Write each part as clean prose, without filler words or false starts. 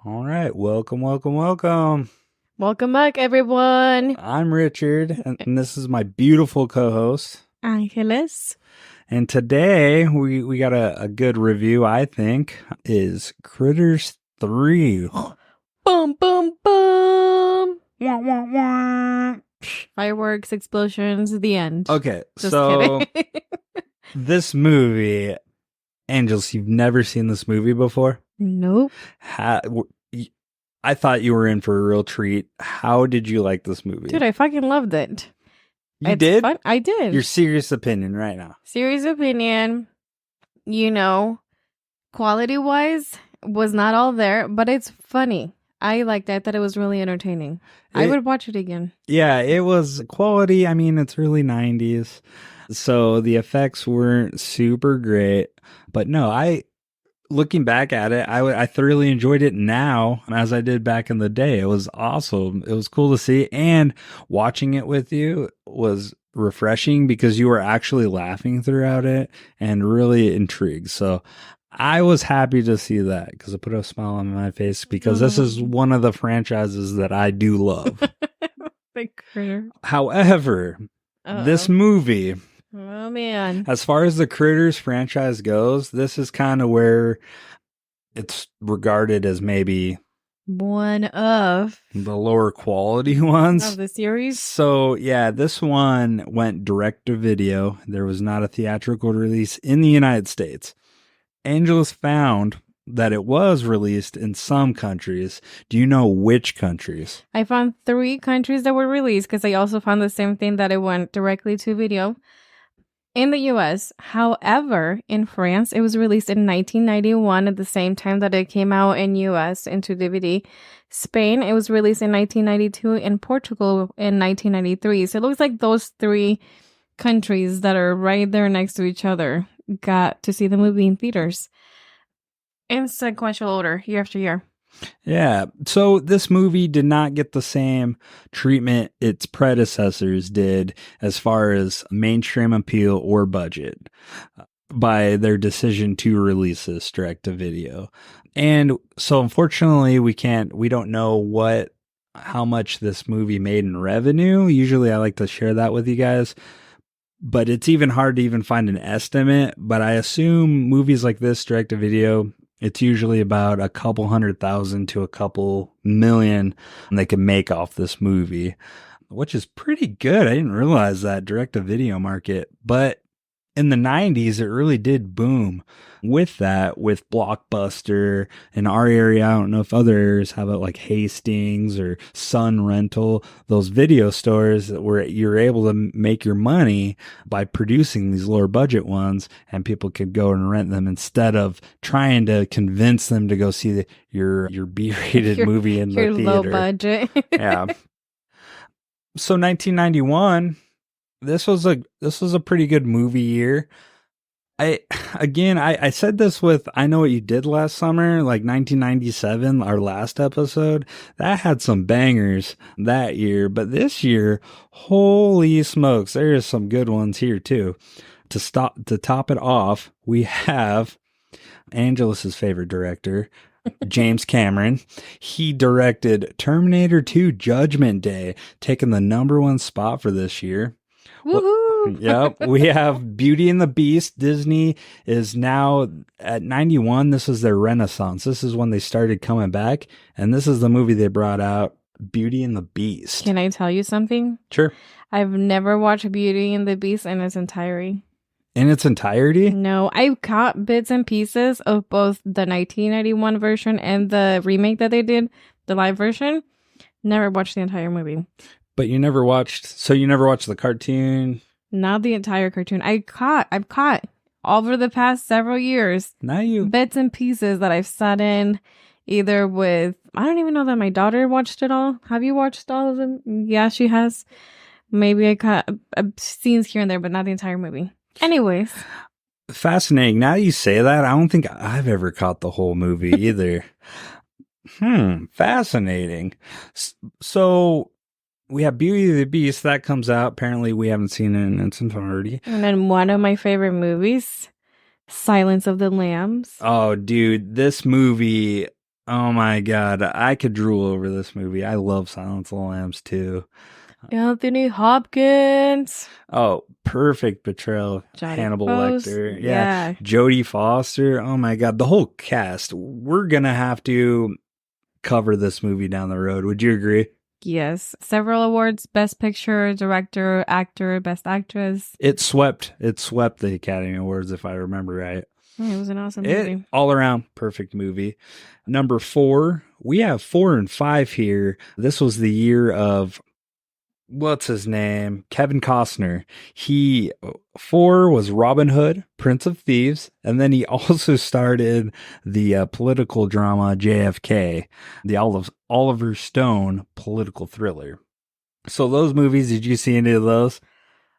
All right, welcome. Welcome back, everyone. I'm Richard, and this is my beautiful co-host, Angeles. And today we got a good review, I think, is Critters 3. Boom, boom, boom. Wah, wah, wah. Fireworks, explosions, the end. Okay, Just so kidding. this movie, Angels, you've never seen this movie before? Nope. I thought you were in for a real treat. How did you like this movie? Dude, I fucking loved it. You did? Fun. I did. Your serious opinion right now. Serious opinion, quality-wise, was not all there, but it's funny. I liked it. I thought it was really entertaining. I would watch it again. Yeah, it was quality. I mean, it's really 90s. So the effects weren't super great. But no, looking back at it, I thoroughly enjoyed it now as I did back in the day. It was awesome. It was cool to see. And watching it with you was refreshing because you were actually laughing throughout it and really intrigued. So I was happy to see that because it put a smile on my face because this is one of the franchises that I do love. Big critter. However, this movie, oh man, as far as the Critters franchise goes, this is kind of where it's regarded as maybe one of the lower quality ones of the series. So yeah, this one went direct to video. There was not a theatrical release in the United States. Angelus found that it was released in some countries. Do you know which countries? I found 3 countries that were released because I also found the same thing, that it went directly to video. In the US, however, in France, it was released in 1991 at the same time that it came out in US into DVD. Spain, it was released in 1992, and Portugal in 1993. So it looks like those 3 countries that are right there next to each other got to see the movie in theaters in sequential order, year after year. Yeah, so this movie did not get the same treatment its predecessors did as far as mainstream appeal or budget by their decision to release this direct to video. And so unfortunately we don't know how much this movie made in revenue. Usually I like to share that with you guys, but it's even hard to even find an estimate. But I assume movies like this direct to video, it's usually about a couple 100,000 to a couple million they can make off this movie, which is pretty good. I didn't realize that direct to video market, but in the 90s, it really did boom with that, with Blockbuster. In our area, I don't know if other areas have it, like Hastings or Sun Rental, those video stores where you're able to make your money by producing these lower budget ones, and people could go and rent them instead of trying to convince them to go see your B-rated movie in the theater. Your low budget. Yeah. So 1991... This was a pretty good movie year. I said this with I Know What You Did Last Summer, like 1997, our last episode. That had some bangers that year, but this year, holy smokes, there is some good ones here too. To top it off, we have Angelus's favorite director, James Cameron. He directed Terminator 2 Judgment Day, taking the #1 spot for this year. Woohoo! Yep. We have Beauty and the Beast. Disney is now at 91. This is their renaissance. This is when they started coming back. And this is the movie they brought out, Beauty and the Beast. Can I tell you something? Sure. I've never watched Beauty and the Beast in its entirety. In its entirety? No, I've caught bits and pieces of both the 1991 version and the remake that they did, the live version. Never watched the entire movie. But you never watched the cartoon? Not the entire cartoon. I've caught over the past several years. Now you bits and pieces that I've sat in, either with, I don't even know that my daughter watched it all. Have you watched all of them? Yeah, she has. Maybe I caught scenes here and there, but not the entire movie. Anyways. Fascinating. Now you say that, I don't think I've ever caught the whole movie either. Fascinating. So we have Beauty and the Beast that comes out. Apparently we haven't seen it in its entirety. And then one of my favorite movies, Silence of the Lambs. Oh, dude, this movie, Oh my god, I could drool over this movie. I love Silence of the Lambs too. Anthony Hopkins. Oh, perfect portrayal. Jodie Hannibal Foster. Lecter. Yeah. Yeah. Jodie Foster. Oh my god, the whole cast. We're gonna have to cover this movie down the road. Would you agree? Yes. Several awards: Best Picture, Director, Actor, Best Actress. It swept the Academy Awards if I remember right. It was an awesome movie. All around perfect movie. Number 4, we have 4 and 5 here. This was the year of what's his name? Kevin Costner. 4 was Robin Hood, Prince of Thieves, and then he also started the political drama JFK, the Oliver Stone political thriller. So those movies, did you see any of those?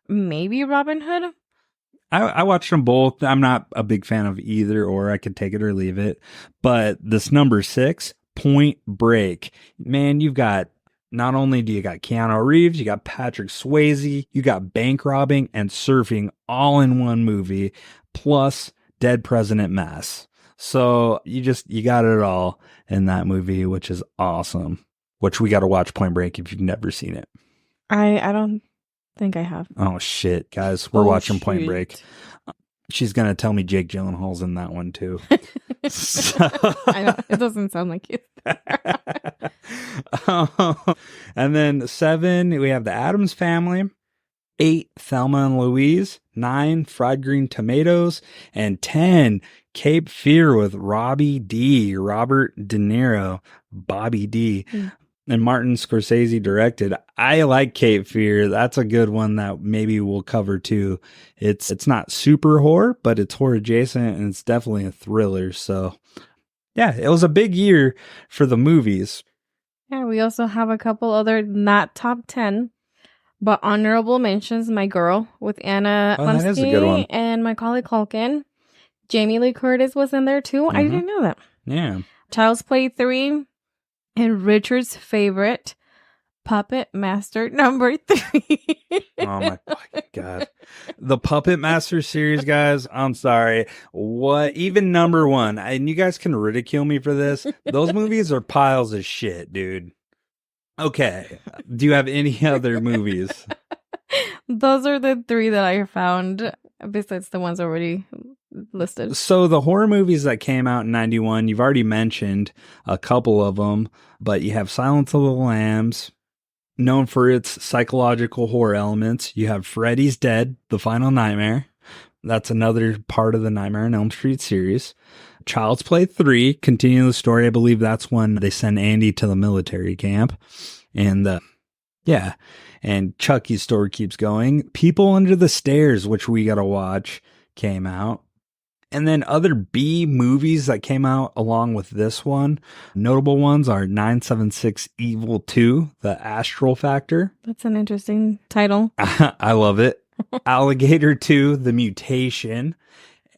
Maybe Robin Hood. I watched them both. I'm not a big fan of either, or I could take it or leave it. But this number 6, Point Break. Man, you've got, not only do you got Keanu Reeves, you got Patrick Swayze, you got bank robbing and surfing all in one movie, plus Dead President Mass. So you got it all in that movie, which is awesome. Which we got to watch Point Break if you've never seen it. I don't think I have. Oh shit, guys, we're watching Point Break. She's gonna tell me Jake Gyllenhaal's in that one too. I know, it doesn't sound like you. And then 7, we have The Addams Family. 8, Thelma and Louise. 9, Fried Green Tomatoes. And 10, Cape Fear with Robert De Niro, Bobby D. And Martin Scorsese directed. I like Cape Fear. That's a good one that maybe we'll cover too. It's not super horror, but it's horror adjacent, and it's definitely a thriller. So yeah, it was a big year for the movies. Yeah, we also have a couple other not top 10, but honorable mentions. My Girl with Anna That is a good one. and Macaulay Culkin. Jamie Lee Curtis was in there too. I didn't know that. Yeah. Child's Play 3. And Richard's favorite, Puppet Master number 3. Oh my fucking god. The Puppet Master series, guys, I'm sorry. What, even number 1, and you guys can ridicule me for this. Those movies are piles of shit, dude. Okay. Do you have any other movies? Those are the 3 that I found, besides the ones already listed. So the horror movies that came out in 91, you've already mentioned a couple of them, but you have Silence of the Lambs, known for its psychological horror elements. You have Freddy's Dead, The Final Nightmare. That's another part of the Nightmare on Elm Street series. Child's Play 3, continue the story. I believe that's when they send Andy to the military camp. And and Chucky's story keeps going. People Under the Stairs, which we got to watch, came out. And then other B movies that came out along with this one. Notable ones are 976 Evil 2, The Astral Factor. That's an interesting title. I love it. Alligator 2, The Mutation.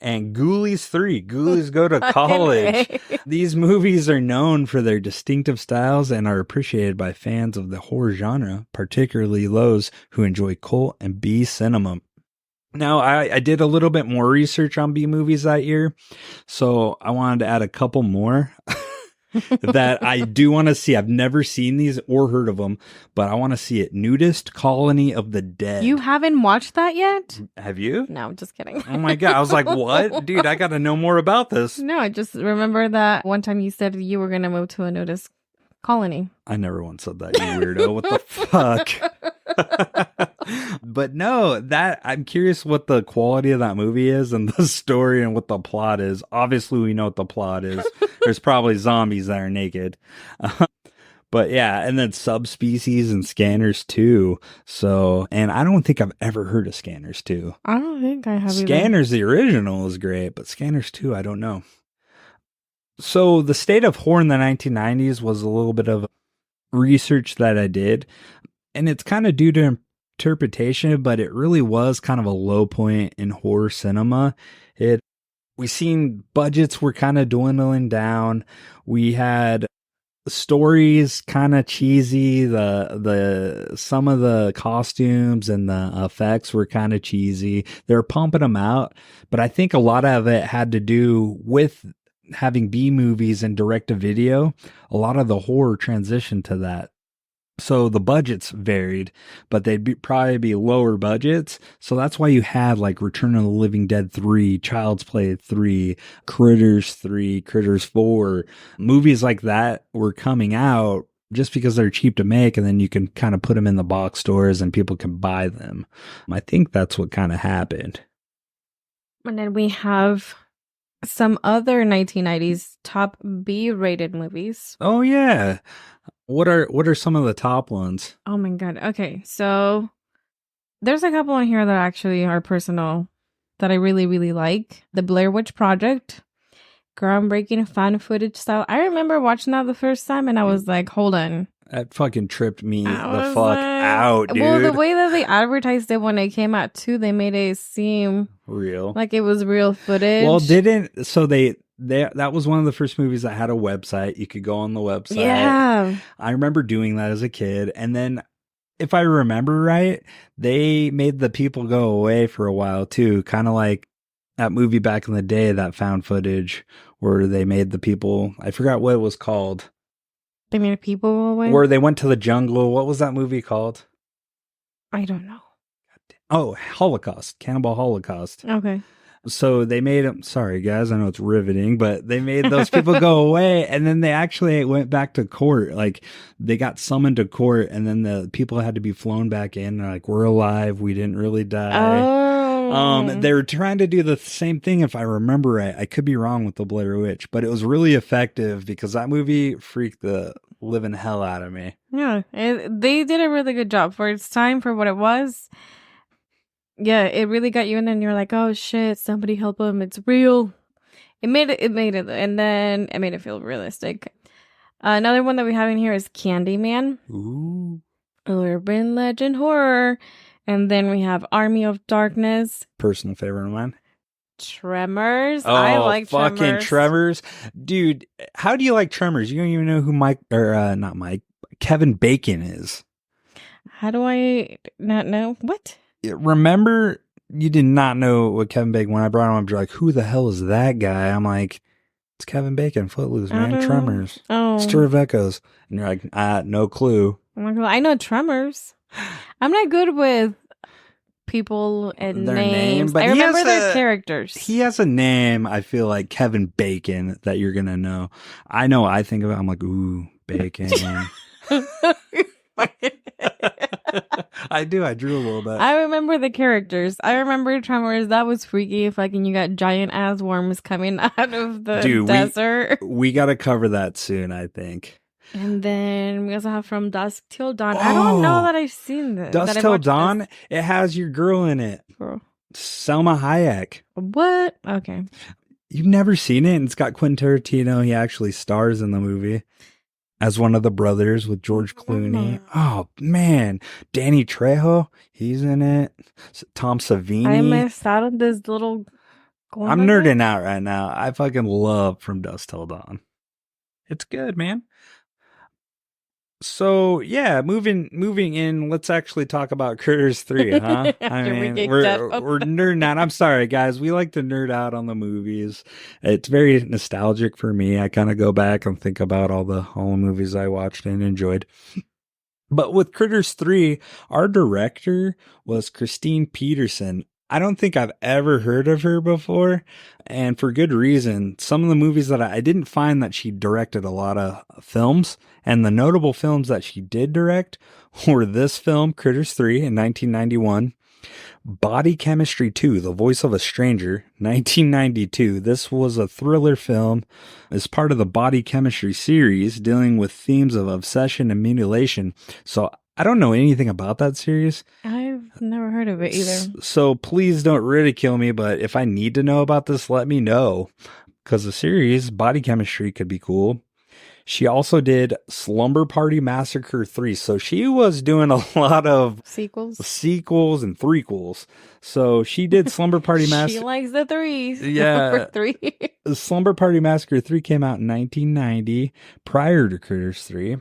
And Ghoulies 3, Ghoulies Go to College. These movies are known for their distinctive styles and are appreciated by fans of the horror genre, particularly those who enjoy cult and B cinema. Now, I did a little bit more research on B movies that year, so I wanted to add a couple more that I do want to see. I've never seen these or heard of them, but I want to see it. Nudist Colony of the Dead. You haven't watched that yet? Have you? No, I'm just kidding. Oh my God. I was like, what? Dude, I got to know more about this. No, I just remember that one time you said you were going to move to a nudist colony. I never once said that, you weirdo. What the fuck? But no, that I'm curious what the quality of that movie is and the story and what the plot is. Obviously, we know what the plot is. There's probably zombies that are naked. But yeah, and then Subspecies and Scanners 2. So, and I don't think I've ever heard of Scanners 2. I don't think I have Scanners, the original, is great, but Scanners 2, I don't know. So the state of horror in the 1990s was a little bit of research that I did. And it's kind of due to interpretation, but it really was kind of a low point in horror cinema. We seen budgets were kind of dwindling down. We had stories kind of cheesy. Some of the costumes and the effects were kind of cheesy. They're pumping them out, but I think a lot of it had to do with having B movies and direct to video, a lot of the horror transitioned to that. So the budgets varied, but probably be lower budgets. So that's why you had like Return of the Living Dead 3, Child's Play 3, Critters 3, Critters 4. Movies like that were coming out just because they're cheap to make, and then you can kind of put them in the box stores and people can buy them. I think that's what kind of happened. And then we have some other 1990s top B-rated movies. Oh yeah. What are some of the top ones? Oh my god. Okay, so there's a couple in here that actually are personal that I really, really like. The Blair Witch Project, groundbreaking fan footage style. I remember watching that the first time and I was like, hold on. That fucking tripped me the fuck out, dude. Well, the way that they advertised it when it came out too, they made it seem real, like it was real footage. Well, that was one of the first movies that had a website. You could go on the website. Yeah. I remember doing that as a kid. And then, if I remember right, they made the people go away for a while too. Kind of like that movie back in the day, that found footage, where they made the people, I forgot what it was called. They made people go away? Where they went to the jungle. What was that movie called? I don't know. Oh, Holocaust. Cannibal Holocaust. Okay. So they made them, sorry guys, I know it's riveting, but they made those people go away, and then they actually went back to court. Like, they got summoned to court, and then the people had to be flown back in. They're like, we're alive, we didn't really die. Oh. They were trying to do the same thing, if I remember right. I could be wrong with the Blair Witch, but it was really effective because that movie freaked the living hell out of me. Yeah, they did a really good job for its time, for what it was. Yeah, it really got you in, and you're like, oh shit, somebody help him, it's real. It made it, and then it made it feel realistic. Another one that we have in here is Candyman. Ooh. Urban legend horror. And then we have Army of Darkness. Personal favorite of mine. Tremors. Oh, I like fucking Tremors. Dude, how do you like Tremors? You don't even know who Kevin Bacon is. How do I not know? What? Remember, you did not know what Kevin Bacon, when I brought him up, you're like, who the hell is that guy? I'm like, it's Kevin Bacon, Footloose, man. Tremors. Oh. Stir of Echoes. And you're like, no clue. Oh my God, I know Tremors. I'm not good with people and their names. Name, but I remember their characters. He has a name, I feel like, Kevin Bacon, that you're going to know. I think of it, I'm like, ooh, Bacon. I do. I drew a little bit. I remember the characters. I remember Tremors. That was freaky. Fucking, you got giant ass worms coming out of the desert. We got to cover that soon, I think. And then we also have From Dusk Till Dawn. I don't know that I've seen this. Dusk Till Dawn? It has your girl in it. Girl. Selma Hayek. What? Okay. You've never seen it? And it's got Quentin Tarantino. He actually stars in the movie as one of the brothers with George Clooney. Oh, man. Danny Trejo, he's in it. Tom Savini. I missed out on this little... I'm nerding out right now. I fucking love From Dusk Till Dawn. It's good, man. So, yeah, moving in, let's actually talk about Critters 3, huh? I mean, we're nerding out. I'm sorry, guys. We like to nerd out on the movies. It's very nostalgic for me. I kind of go back and think about all the movies I watched and enjoyed. But with Critters 3, our director was Christine Peterson. I don't think I've ever heard of her before, and for good reason. Some of the movies that I didn't find that she directed a lot of films, and the notable films that she did direct were this film, Critters 3 in 1991, Body Chemistry 2, The Voice of a Stranger, 1992. This was a thriller film as part of the Body Chemistry series, dealing with themes of obsession and mutilation. So I don't know anything about that series. I've never heard of it either. So please don't ridicule me, but if I need to know about this, let me know. Because the series, Body Chemistry, could be cool. She also did Slumber Party Massacre 3. So she was doing a lot of sequels and threequels. So she did Slumber Party Massacre. She likes the threes. Yeah. Three. Slumber Party Massacre 3 came out in 1990, prior to Critters 3.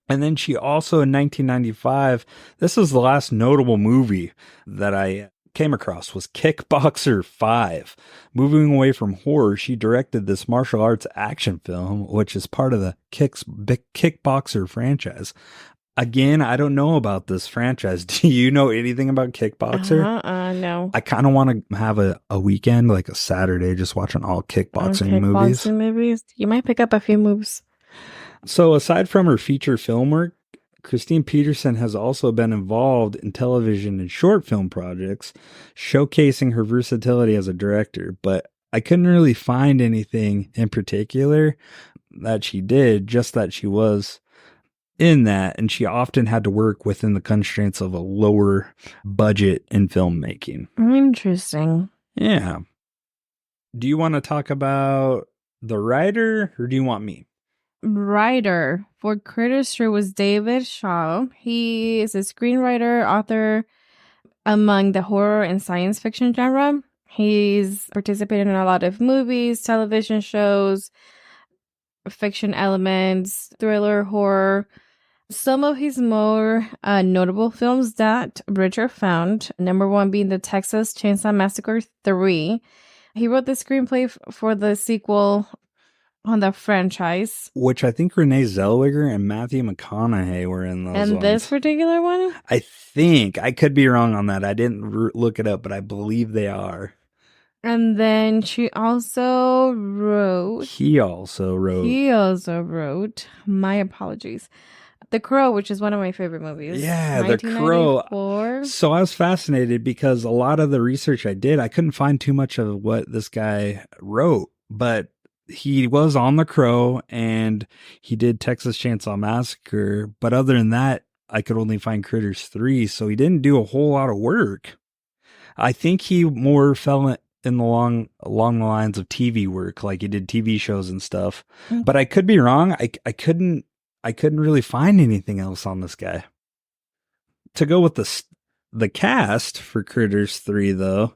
And then she also, in 1995, this was the last notable movie that I came across was Kickboxer 5. Moving away from horror, she directed this martial arts action film, which is part of the Kickboxer franchise. Again, I don't know about this franchise. Do you know anything about Kickboxer? No. I kind of want to have a weekend, like a Saturday, just watching all kickboxing movies. You might pick up a few moves. So aside from her feature film work, Christine Peterson has also been involved in television and short film projects, showcasing her versatility as a director. But I couldn't really find anything in particular that she did, just that she was in that, and she often had to work within the constraints of a lower budget in filmmaking. Interesting. Yeah. Do you want to talk about the writer, or do you want me? Writer for Critters 3 was David Shaw. He is a screenwriter, author among the horror and science fiction genre. He's participated in a lot of movies, television shows, fiction elements, thriller, horror. Some of his more notable films that Richard found, number one being the Texas Chainsaw Massacre 3. He wrote the screenplay for the sequel on the franchise. Which I think Renee Zellweger and Matthew McConaughey were in those ones. This particular one? I think. I could be wrong on that. I didn't look it up, but I believe they are. And then she also wrote... He also wrote. My apologies. The Crow, which is one of my favorite movies. Yeah, The Crow. So I was fascinated because a lot of the research I did, I couldn't find too much of what this guy wrote. But he was on The Crow and he did Texas Chainsaw Massacre. But other than that, I could only find Critters 3. So he didn't do a whole lot of work. I think he more fell in along the lines of TV work, like he did TV shows and stuff. Mm-hmm. But I could be wrong. I couldn't really find anything else on this guy. To go with the cast for Critters 3, though,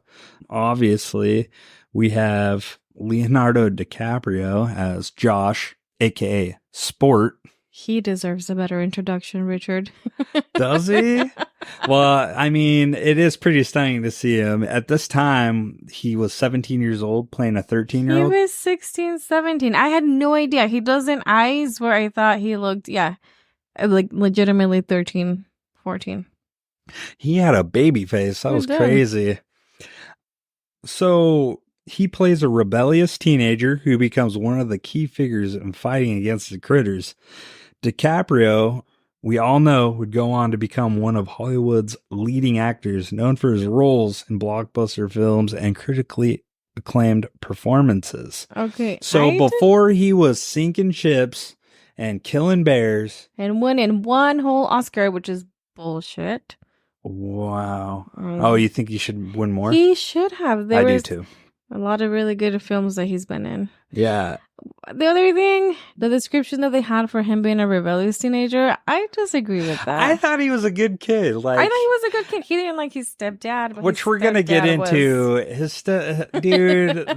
obviously we have Leonardo DiCaprio as Josh, aka Sport. He deserves a better introduction, Richard. Does he? Well, I mean, it is pretty stunning to see him. At this time, he was 17 years old playing a 13-year-old. He was 16, 17. I had no idea. He doesn't eyes where I thought he looked, like legitimately 13, 14. He had a baby face. That was crazy. So he plays a rebellious teenager who becomes one of the key figures in fighting against the critters. DiCaprio, we all know, would go on to become one of Hollywood's leading actors, known for his roles in blockbuster films and critically acclaimed performances. Okay. So before he was sinking ships and killing bears. And winning one whole Oscar, which is bullshit. Wow. Oh, you think he should win more? He should have. I do too. A lot of really good films that he's been in. Yeah. The other thing, the description that they had for him being a rebellious teenager, I disagree with that. I thought he was a good kid. I thought he was a good kid. He didn't like his stepdad. But which we're going to get into. His dude,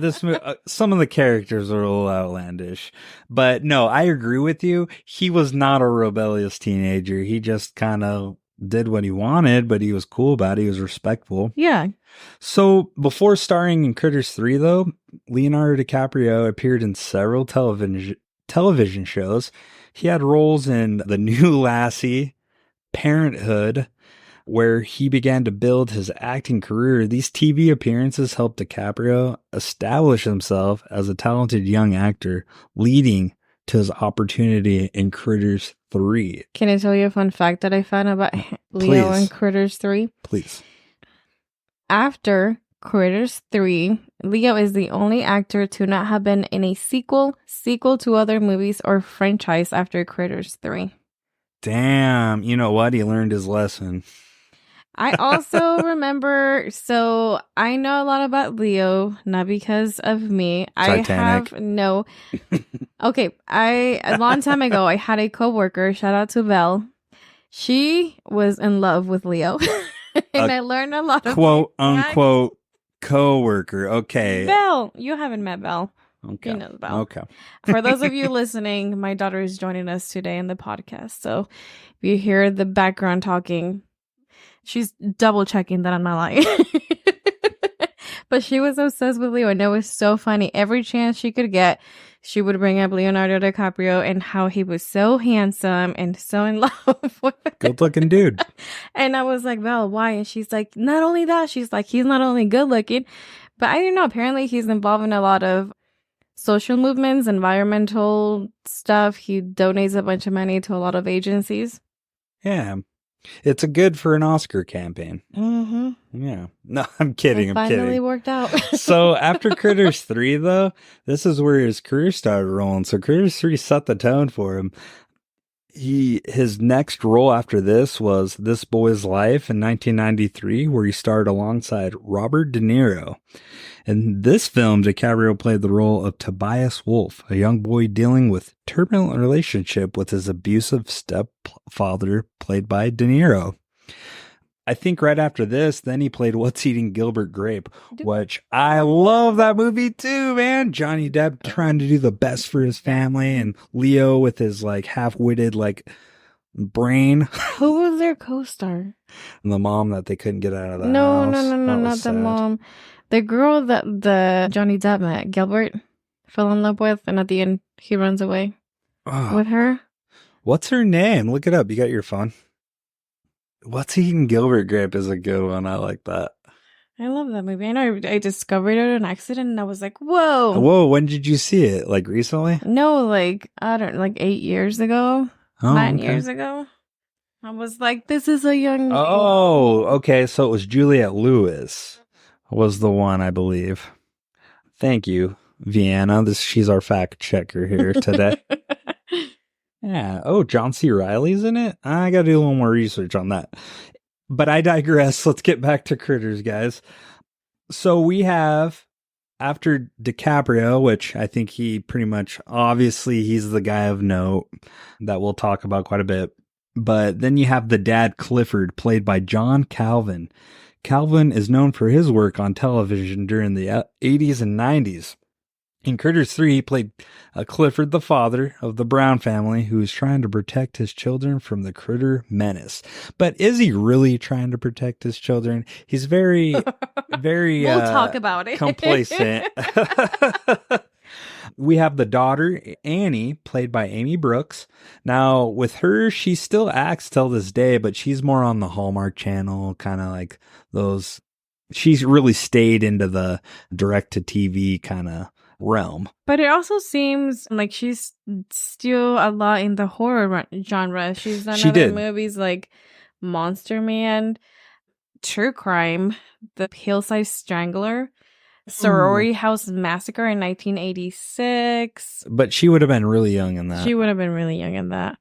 some of the characters are a little outlandish. But no, I agree with you. He was not a rebellious teenager. He just kind of did what he wanted, but he was cool about it. He was respectful. Yeah. So before starring in Critters 3, though, Leonardo DiCaprio appeared in several television shows. He had roles in The New Lassie, Parenthood, where he began to build his acting career. These TV appearances helped DiCaprio establish himself as a talented young actor, leading to his opportunity in Critters 3. Can I tell you a fun fact that I found about Leo in Critters 3? Please. After Critters 3, Leo is the only actor to not have been in a sequel to other movies or franchise after Critters 3. Damn. You know what? He learned his lesson. I also remember, so I know a lot about Leo, not because of me. Titanic. Okay, a long time ago, I had a coworker, shout out to Belle. She was in love with Leo. And I learned a lot of quote unquote coworker. Okay. Belle. You haven't met Belle. Okay. You know Belle. Okay. For those of you listening, my daughter is joining us today in the podcast. So if you hear the background talking, she's double checking that I'm not lying. But she was obsessed with Leo, and it was so funny. Every chance she could get, she would bring up Leonardo DiCaprio and how he was so handsome and so in love with him. Good looking dude. And I was like, Val, why? And she's like, not only that, she's like, he's not only good looking, but I don't know. Apparently, he's involved in a lot of social movements, environmental stuff. He donates a bunch of money to a lot of agencies. Yeah. It's a good for an Oscar campaign. Mm-hmm. Yeah. No, I'm kidding. It I'm finally kidding. worked out. So after Critters 3, though, this is where his career started rolling. So Critters 3 set the tone for him. His next role after this was This Boy's Life in 1993, where he starred alongside Robert De Niro. In this film, DiCaprio played the role of Tobias Wolff, a young boy dealing with turbulent relationship with his abusive stepfather, played by De Niro. I think right after this, then he played What's Eating Gilbert Grape, which I love that movie too, man. Johnny Depp trying to do the best for his family, and Leo with his like half-witted like brain. Who was their co-star? And the mom that they couldn't get out of the house. No, That not was the sad. mom. The girl that the Johnny Depp met, Gilbert, fell in love with, and at the end, he runs away with her. What's her name? Look it up. You got your phone. What's Eating Gilbert Grape is a good one. I like that. I love that movie. I know I discovered it on accident, and I was like, whoa. Whoa, when did you see it? Like recently? No, like, I don't know, like 8 years ago, Oh, 9 okay. years ago. I was like, this is a young... Oh, okay. So it was Juliette Lewis was the one, I believe. Thank you, Vienna. She's our fact checker here today. Yeah. Oh, John C. Reilly's in it? I got to do a little more research on that. But I digress. Let's get back to Critters, guys. So we have, after DiCaprio, which I think he pretty much, obviously, he's the guy of note that we'll talk about quite a bit. But then you have the dad, Clifford, played by John Calvin. Calvin is known for his work on television during the 80s and 90s. In Critters 3, he played Clifford, the father of the Brown family, who is trying to protect his children from the critter menace. But is he really trying to protect his children? He's very, very We'll talk about it. complacent. We have the daughter, Annie, played by Amy Brooks. Now, with her, she still acts till this day, but she's more on the Hallmark Channel, kind of like those. She's really stayed into the direct-to-TV kind of realm. But it also seems like she's still a lot in the horror genre. She's done other movies like Monster Man, True Crime, The Hillside Strangler, Sorority House Massacre in 1986. But she would have been really young in that. She would have been really young in that.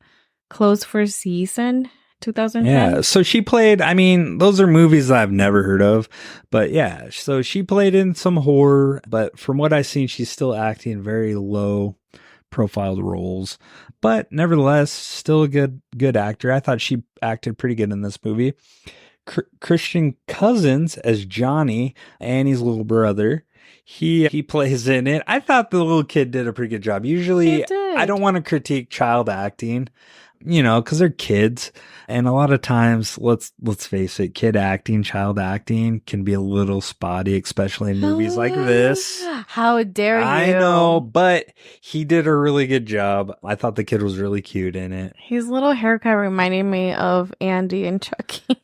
Closed for Season, 2010. Yeah, so she played, I mean, those are movies that I've never heard of, but yeah, so she played in some horror, but from what I've seen, she's still acting very low profiled roles, but nevertheless, still a good actor. I thought she acted pretty good in this movie. Christian Cousins as Johnny, Annie's little brother. He plays in it. I thought the little kid did a pretty good job. Usually, I don't want to critique child acting, you know, because they're kids. And a lot of times, let's face it, kid acting, child acting can be a little spotty, especially in movies like this. How dare you? I know, but he did a really good job. I thought the kid was really cute in it. His little haircut reminded me of Andy and Chucky.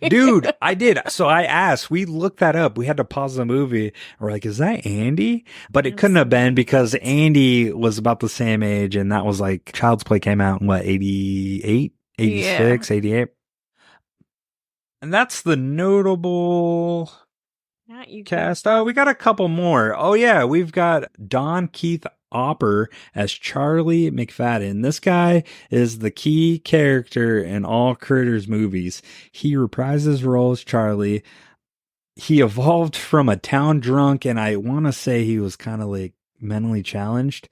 Dude, I did. So I asked, we looked that up. We had to pause the movie. And we're like, is that Andy? But it couldn't have been because Andy was about the same age. And that was like, Child's Play came out in what, 88? 86, 88. And that's the notable cast. Oh, we got a couple more. Oh, yeah. We've got Don Keith Opper as Charlie McFadden. This guy is the key character in all Critters movies. He reprises his role as Charlie. He evolved from a town drunk, and I want to say he was kind of like mentally challenged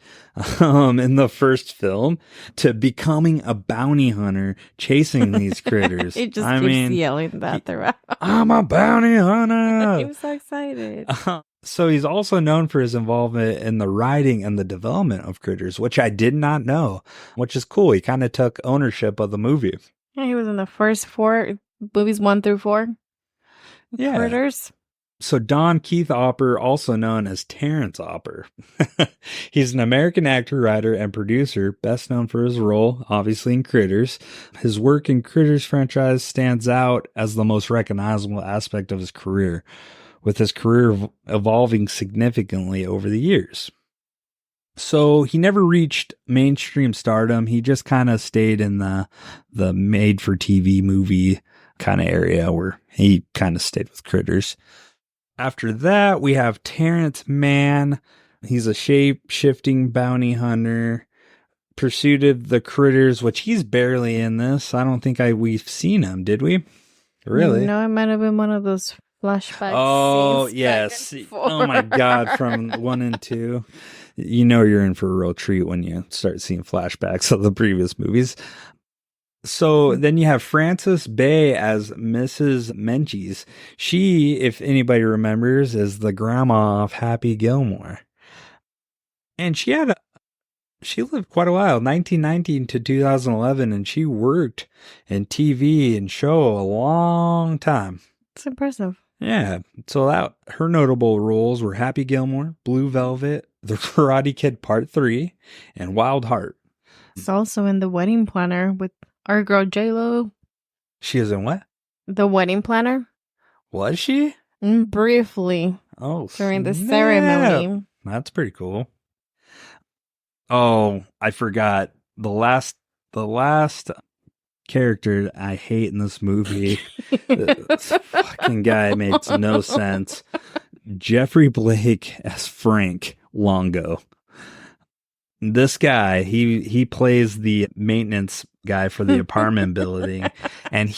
in the first film to becoming a bounty hunter chasing these critters. It just keeps yelling that throughout. I'm a bounty hunter. I'm so excited. So he's also known for his involvement in the writing and the development of Critters, which I did not know, which is cool. He kind of took ownership of the movie. Yeah, he was in the first 4 movies, 1 through 4. Yeah. Critters. So Don Keith Opper, also known as Terrence Opper. He's an American actor, writer, and producer, best known for his role, obviously, in Critters. His work in Critters franchise stands out as the most recognizable aspect of his career, with his career evolving significantly over the years. So he never reached mainstream stardom. He just kind of stayed in the made-for-TV movie kind of area where he kind of stayed with Critters. After that, we have Terrence Mann. He's a shape-shifting bounty hunter. Pursuit of the Critters, which he's barely in this. I don't think we've seen him, did we? Really? No, it might have been one of those flashback Oh, scenes. yes. Oh, my God. From 1 and 2. You know you're in for a real treat when you start seeing flashbacks of the previous movies. So then you have Frances Bay as Mrs. Menchie's. She, if anybody remembers, is the grandma of Happy Gilmore. And she lived quite a while, 1919 to 2011, and she worked in TV and show a long time. It's impressive. Yeah. So her notable roles were Happy Gilmore, Blue Velvet, The Karate Kid Part 3, and Wild Heart. It's also in The Wedding Planner with our girl J-Lo. She is in what? The Wedding Planner. Was she? Briefly. Oh, during the ceremony. That's pretty cool. Oh, I forgot. The last character I hate in this movie. This fucking guy makes no sense. Jeffrey Blake as Frank Longo. This guy, he plays the maintenance guy for the apartment building, and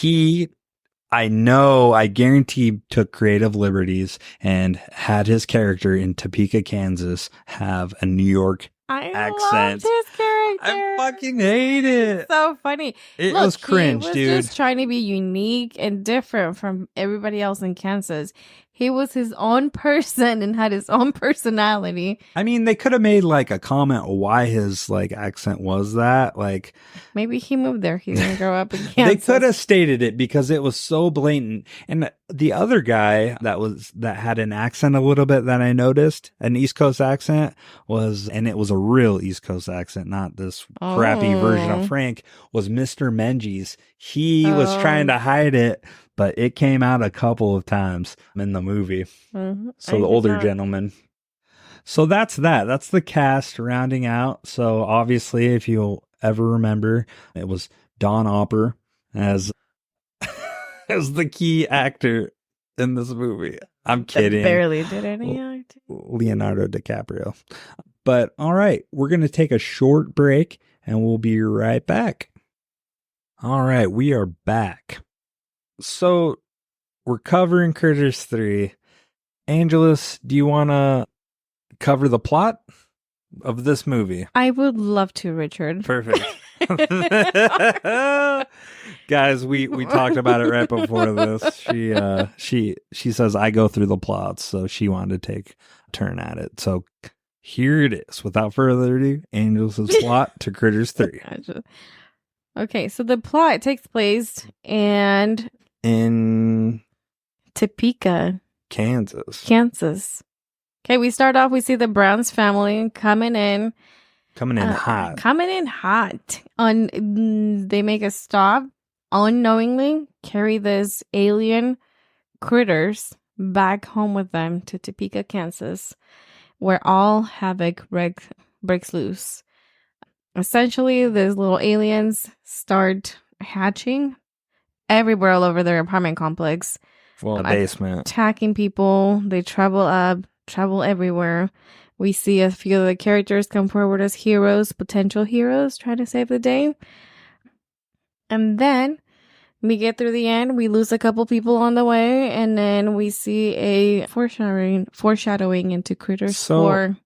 I guarantee took creative liberties and had his character in Topeka, Kansas have a New York accent. Loved his character. I fucking hate it. So funny. It was cringe, dude. He was just trying to be unique and different from everybody else in Kansas. He was his own person and had his own personality. I mean, they could have made like a comment why his like accent was that. Like maybe he moved there. He didn't grow up in Kansas. They could have stated it because it was so blatant. And the other guy that had an accent a little bit that I noticed, an East Coast accent, and it was a real East Coast accent, not this crappy version of Frank, was Mr. Menges. He was trying to hide it, but it came out a couple of times in the movie. Mm-hmm. So the older gentleman. So that's that. That's the cast rounding out. So obviously, if you'll ever remember, it was Don Opper as the key actor in this movie. I'm kidding. Barely did any acting. Leonardo DiCaprio. But all right, we're going to take a short break and we'll be right back. All right, we are back. So we're covering Critters 3. Angelus, do you want to cover the plot of this movie? I would love to, Richard. Perfect. Guys, we talked about it right before this. She says I go through the plots, so she wanted to take a turn at it. So here it is. Without further ado, Angelus' plot to Critters 3. Okay, so the plot takes place in Topeka, Kansas. Okay, we start off, we see the Browns family coming in hot. They make a stop, unknowingly carry this alien critters back home with them to Topeka, Kansas, where all havoc breaks loose. Essentially, these little aliens start hatching everywhere all over their apartment complex. Well, the basement. Attacking people. They travel everywhere. We see a few of the characters come forward as heroes, potential heroes, trying to save the day. And then we get through the end. We lose a couple people on the way. And then we see a foreshadowing into Critters 4.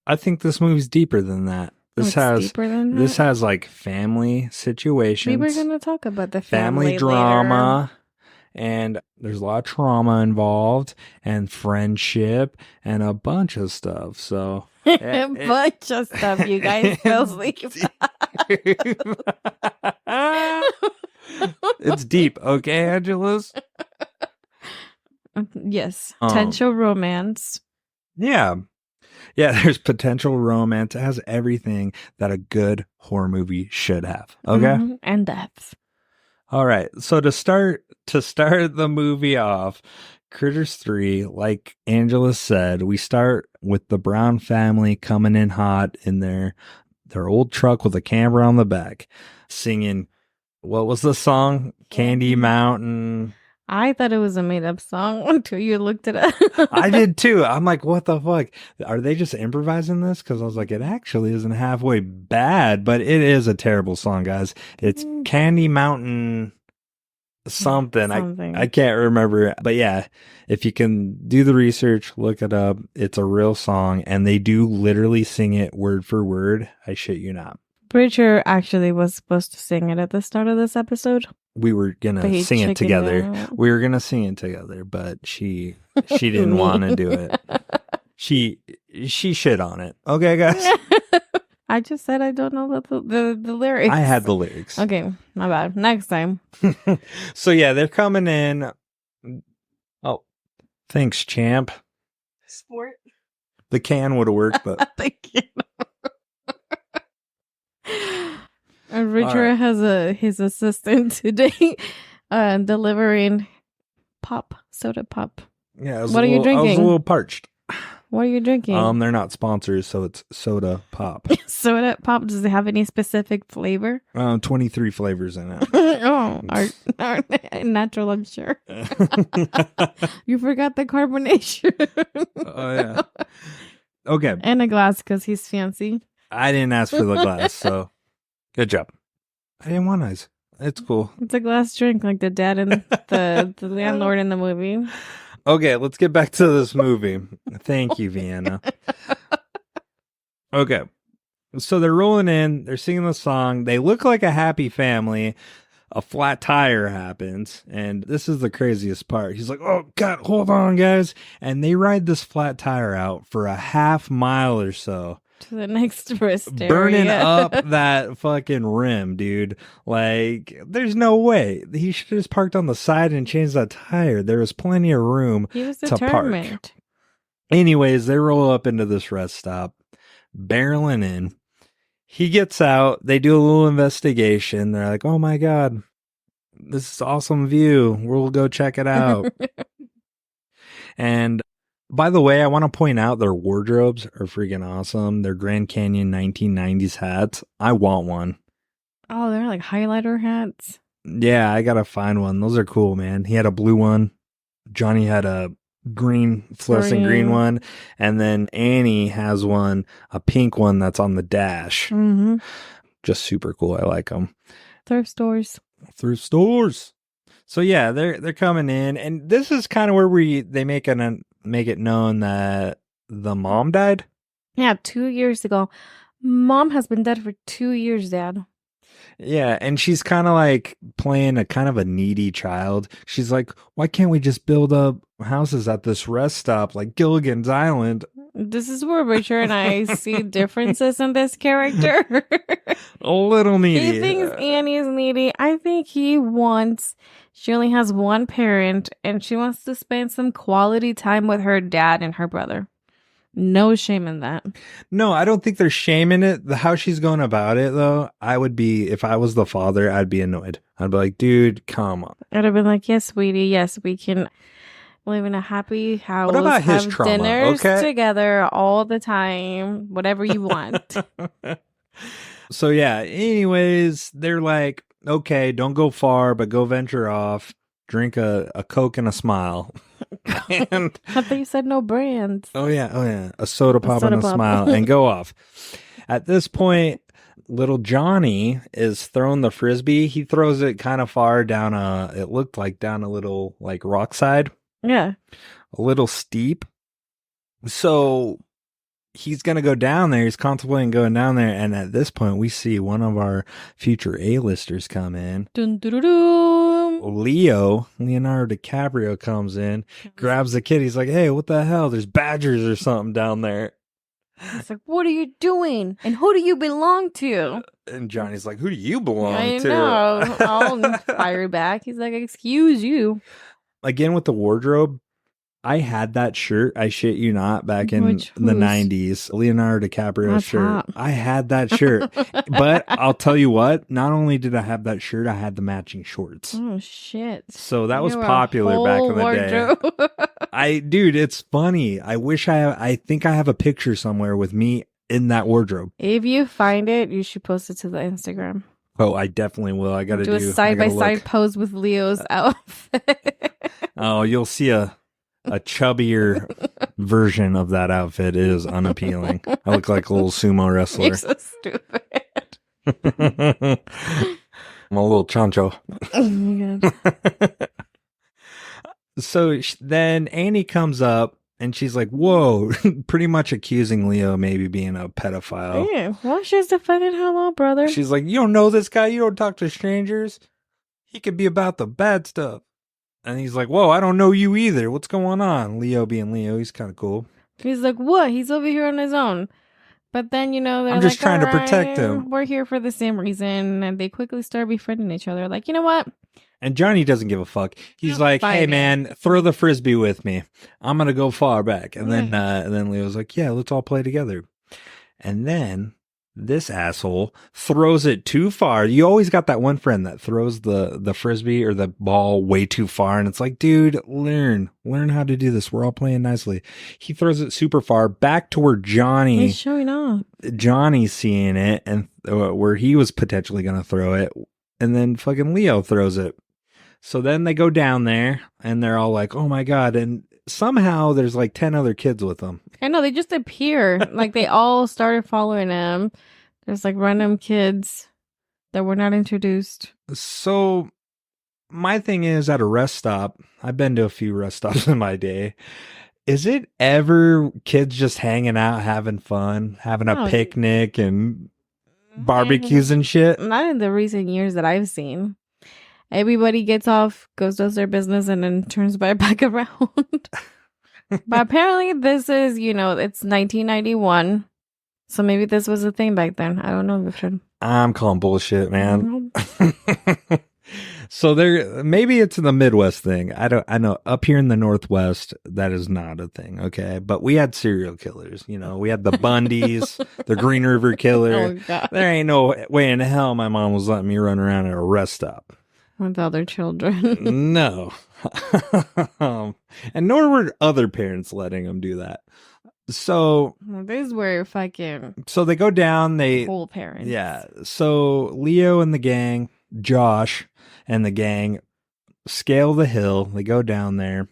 I think this movie's deeper than that. This has like family situations. We were going to talk about the family drama. Later. And there's a lot of trauma involved and friendship and a bunch of stuff. So a bunch of stuff, you guys fell asleep. It's deep, okay, Angelus? Yes. Um, Potential romance. Yeah. Yeah, there's potential romance. It has everything that a good horror movie should have. Okay? And death. All right. So to start the movie off, Critters 3, like Angela said, we start with the Brown family coming in hot in their old truck with a camera on the back, singing, what was the song? Candy Mountain. I thought it was a made up song until you looked it up. I did too. I'm like, what the fuck? Are they just improvising this? Because I was like, it actually isn't halfway bad, but it is a terrible song, guys. It's Candy Mountain something. I can't remember. But yeah, if you can do the research, look it up. It's a real song, and they do literally sing it word for word. I shit you not. Bridger actually was supposed to sing it at the start of this episode. We were gonna sing it together. We were gonna sing it together, but she didn't want to do it. She shit on it. Okay, guys. I just said I don't know the lyrics. I had the lyrics. Okay, my bad. Next time. So yeah, they're coming in. Oh, thanks, champ. Sport. The can would have worked, but The can. And Richard has his assistant today, delivering soda pop. Yeah, what are you drinking? I was a little parched. What are you drinking? They're not sponsors, so it's soda pop. Soda pop. Does it have any specific flavor? 23 flavors in it. our natural, I'm sure. You forgot the carbonation. Oh yeah. Okay. And a glass because he's fancy. I didn't ask for the glass, so good job. I didn't want ice. It's cool. It's a glass drink like the dad and the landlord in the movie. Okay, let's get back to this movie. Thank you, Vienna. Okay. So they're rolling in, they're singing the song. They look like a happy family. A flat tire happens, and this is the craziest part. He's like, oh, God, hold on, guys. And they ride this flat tire out for a half mile or so. To the next rest area. Burning up that fucking rim, dude. Like, there's no way. He should have just parked on the side and changed that tire. There was plenty of room he was to determined. park. Anyways, they roll up into this rest stop, barreling in. He gets out. They do a little investigation. They're like, oh my God, this is awesome view. We'll go check it out. And by the way, I want to point out their wardrobes are freaking awesome. Their Grand Canyon 1990s hats. I want one. Oh, they're like highlighter hats. Yeah, I got to find one. Those are cool, man. He had a blue one. Johnny had a green, fluorescent green one. And then Annie has one, a pink one that's on the dash. Mm-hmm. Just super cool. I like them. Thrift stores. So yeah, they're coming in, and this is kind of where they make it known that the mom died. Yeah, 2 years ago. Mom has been dead for 2 years, Dad. Yeah, and she's kind of like playing a kind of a needy child. She's like, why can't we just build up houses at this rest stop like Gilligan's Island? This is where Richard and I see differences in this character. A little needy. He thinks Annie's needy. I think she only has one parent, and she wants to spend some quality time with her dad and her brother. No shame in that. No, I don't think there's shame in it. How she's going about it, though, if I was the father, I'd be annoyed. I'd be like, dude, come on. I'd have been like, yes, sweetie, yes, we can live in a happy house. What about his have trauma? Dinners Okay. together all the time, whatever you want. So yeah, anyways, they're like, okay, don't go far, but go venture off. Drink a Coke and a smile. And I thought you said no brands. Oh yeah. A soda pop and a smile and go off. At this point, little Johnny is throwing the frisbee. He throws it kind of far down it looked like down a little like rock side. Yeah. A little steep. So he's going to go down there. He's contemplating going down there. And at this point, we see one of our future A-listers come in. Dun, dun, dun, dun. Leonardo DiCaprio comes in, grabs the kid. He's like, hey, what the hell? There's badgers or something down there. It's like, what are you doing? And who do you belong to? And Johnny's like, who do you belong I to? know. I'll fire back. He's like, excuse you. Again with the wardrobe, I had that shirt, I shit you not, back in Which the who's? 90s. Leonardo DiCaprio That's shirt. hot. I had that shirt. But I'll tell you what, not only did I have that shirt, I had the matching shorts. Oh shit. So that was You have a popular back in whole the day. wardrobe. Dude, it's funny. I think I have a picture somewhere with me in that wardrobe. If you find it, you should post it to the Instagram. Oh, I definitely will. I gotta do a side by side pose with Leo's outfit. Oh, you'll see a chubbier version of that outfit. It is unappealing. I look like a little sumo wrestler. You're so stupid. I'm a little chancho. Oh my god. So then Annie comes up and she's like, whoa, pretty much accusing Leo maybe being a pedophile. Yeah, well, she's defending her little brother. She's like, you don't know this guy? You don't talk to strangers? He could be about the bad stuff. And he's like, whoa, I don't know you either. What's going on? Leo being Leo, he's kind of cool. He's like, what? He's over here on his own. But then, they're I'm just like, trying to protect him. We're here for the same reason. And they quickly start befriending each other. Like, you know what? And Johnny doesn't give a fuck. He's like, hey, man, throw the frisbee with me. I'm going to go far back. And then Leo's like, yeah, let's all play together. And then this asshole throws it too far. You always got that one friend that throws the frisbee or the ball way too far. And it's like, dude, learn how to do this. We're all playing nicely. He throws it super far back to where He's showing off. Johnny's seeing it and where he was potentially going to throw it. And then fucking Leo throws it. So then they go down there and they're all like, oh my God. And somehow there's like 10 other kids with them. I know, they just appear. Like they all started following him. There's like random kids that were not introduced. So my thing is, at a rest stop, I've been to a few rest stops in my day. Is it ever kids just hanging out, having fun, having a picnic and barbecues and shit? Not in the recent years that I've seen. Everybody gets off, does their business, and then turns back around. But apparently this is, it's 1991. So maybe this was a thing back then. I don't know, Richard. I'm calling bullshit, man. So maybe it's the Midwest thing. I know up here in the Northwest, that is not a thing. Okay. But we had serial killers, we had the Bundys, the Green River Killer. Oh, God. There ain't no way in hell my mom was letting me run around at a rest stop. With other children. No. And nor were other parents letting them do that. So these were fucking. So they go down. Cool parents. Yeah. So Leo and the gang, Josh and the gang, scale the hill. They go down there.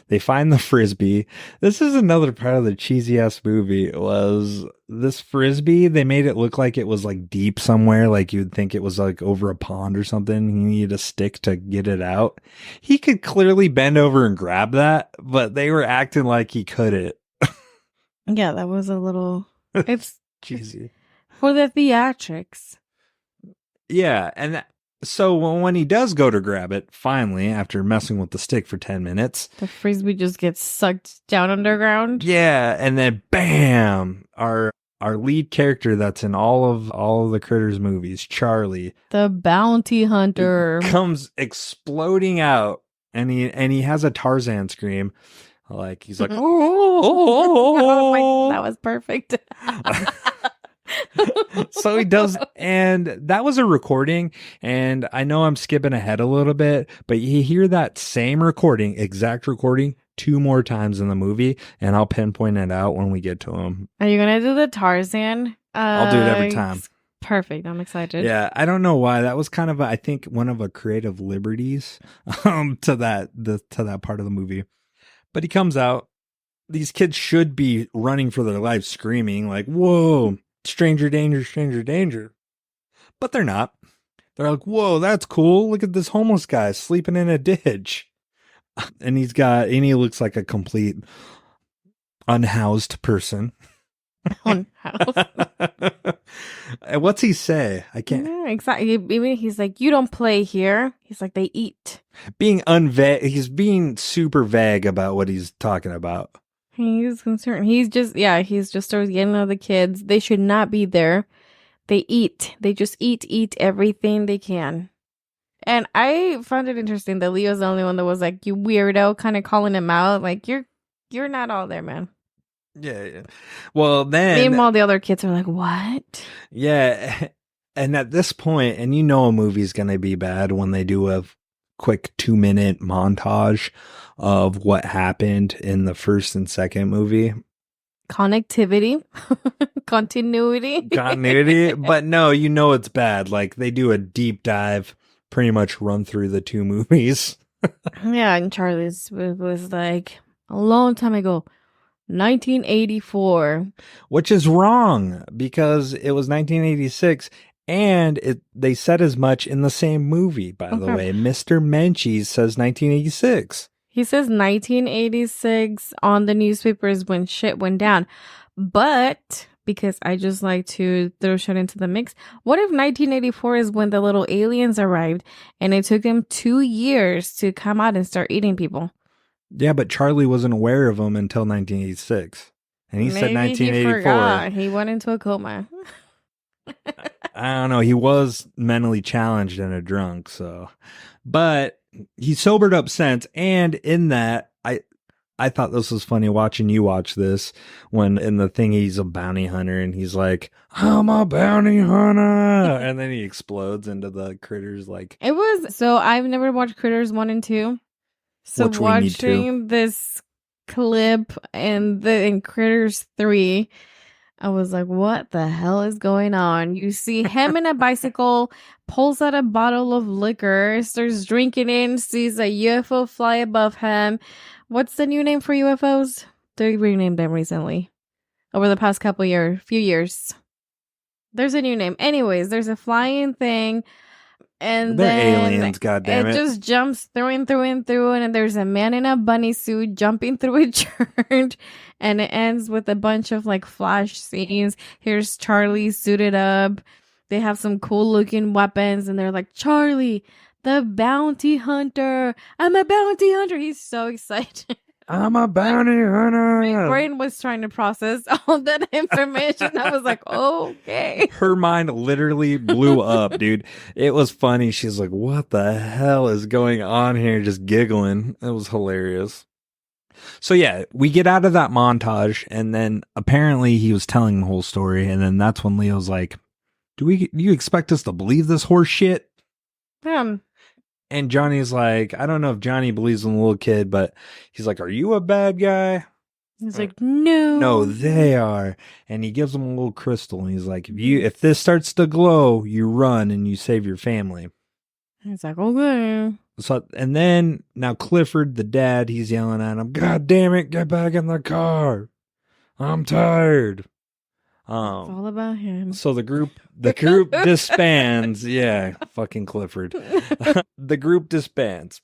They find the frisbee. This is another part of the cheesy ass movie. Was this frisbee? They made it look like it was like deep somewhere, like you'd think it was like over a pond or something. He needed a stick to get it out. He could clearly bend over and grab that, but they were acting like he couldn't. Yeah, that was a little. It's cheesy for the theatrics. Yeah, and so when he does go to grab it, finally, after messing with the stick for 10 minutes, the frisbee just gets sucked down underground. Yeah, and then bam, our lead character that's in all of the Critters movies, Charlie, the bounty hunter, comes exploding out, and he has a Tarzan scream. Like he's like, oh, that was perfect. So he does, and that was a recording, and I know I'm skipping ahead a little bit, but you hear that same exact recording 2 more times in the movie, and I'll pinpoint it out when we get to him. Are you gonna do the Tarzan? I'll do it every time. Perfect. I'm excited. Yeah, I don't know why. That was kind of I think one of a creative liberties to that part of the movie. But he comes out. These kids should be running for their lives, screaming like, whoa, stranger danger, stranger danger. But they're not. They're like, whoa, that's cool. Look at this homeless guy sleeping in a ditch. And he looks like a complete unhoused person. Unhoused. And what's he say? I can't. Yeah, exactly. Even he's like, you don't play here. He's like, they eat. He's being super vague about what he's talking about. He's concerned. He just starts getting at the kids. They should not be there. They eat. They just eat everything they can. And I found it interesting that Leo's the only one that was like, you weirdo, kind of calling him out. Like, you're You're not all there, man. Yeah. Well, then Meanwhile, the other kids are like, what? yeah, and at this point, and you know a movie's going to be bad when they do a quick 2-minute montage of what happened in the first and second movie. Connectivity, continuity. But no, you know it's bad. Like they do a deep dive, pretty much run through the two movies. Yeah, and Charlie's was like a long time ago, 1984. Which is wrong because it was 1986 and they said as much in the same movie, by the way. Mr. Menchie says 1986. He says 1986 on the newspapers when shit went down. But because I just like to throw shit into the mix, what if 1984 is when the little aliens arrived and it took them 2 years to come out and start eating people? Yeah, but Charlie wasn't aware of them until 1986. And he said 1984. He forgot. He went into a coma. I don't know. He was mentally challenged and a drunk, so. But he sobered up since, and in that, I thought this was funny watching you watch this when in the thing he's a bounty hunter and he's like, I'm a bounty hunter. And then he explodes into the critters like. It was, so I've never watched Critters 1 and 2. So watching this clip in Critters 3, I was like, what the hell is going on? You see him in a bicycle, pulls out a bottle of liquor, starts drinking it, sees a UFO fly above him. What's the new name for UFOs? They renamed them recently. Over the past few years. There's a new name. Anyways, there's a flying thing. And they're then aliens, goddammit. It just jumps through and through and through, and there's a man in a bunny suit jumping through a church, and it ends with a bunch of like flash scenes. Here's Charlie suited up. They have some cool looking weapons, and they're like, Charlie, the bounty hunter. I'm a bounty hunter. He's so excited. I'm a bounty hunter. My brain was trying to process all that information. I was like, okay. Her mind literally blew up, dude. It was funny. She's like, what the hell is going on here? Just giggling. It was hilarious. So yeah, we get out of that montage, and then apparently he was telling the whole story, and then that's when Leo's like, do you expect us to believe this horse shit? And Johnny's like, I don't know if Johnny believes in the little kid, but he's like, are you a bad guy? He's like, no. No, they are. And he gives him a little crystal. And he's like, if this starts to glow, you run and you save your family. He's like, okay. So, and then now Clifford, the dad, he's yelling at him, God damn it, get back in the car. I'm tired. It's all about him. So the group disbands. Yeah, fucking Clifford. The group disbands.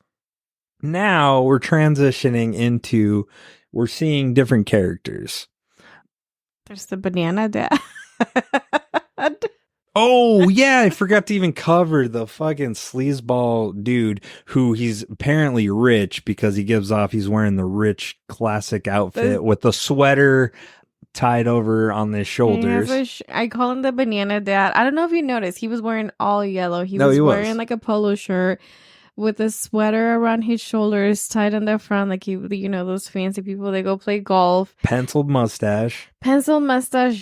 Now we're transitioning into, we're seeing different characters. There's the banana dad. Oh, yeah, I forgot to even cover the fucking sleazeball dude who he's apparently rich because he's wearing the rich classic outfit with the sweater tied over on his shoulders. I call him the banana dad. I don't know if you noticed, he was wearing all yellow. He was wearing like a polo shirt with a sweater around his shoulders tied on the front, like those fancy people, they go play golf. Penciled mustache,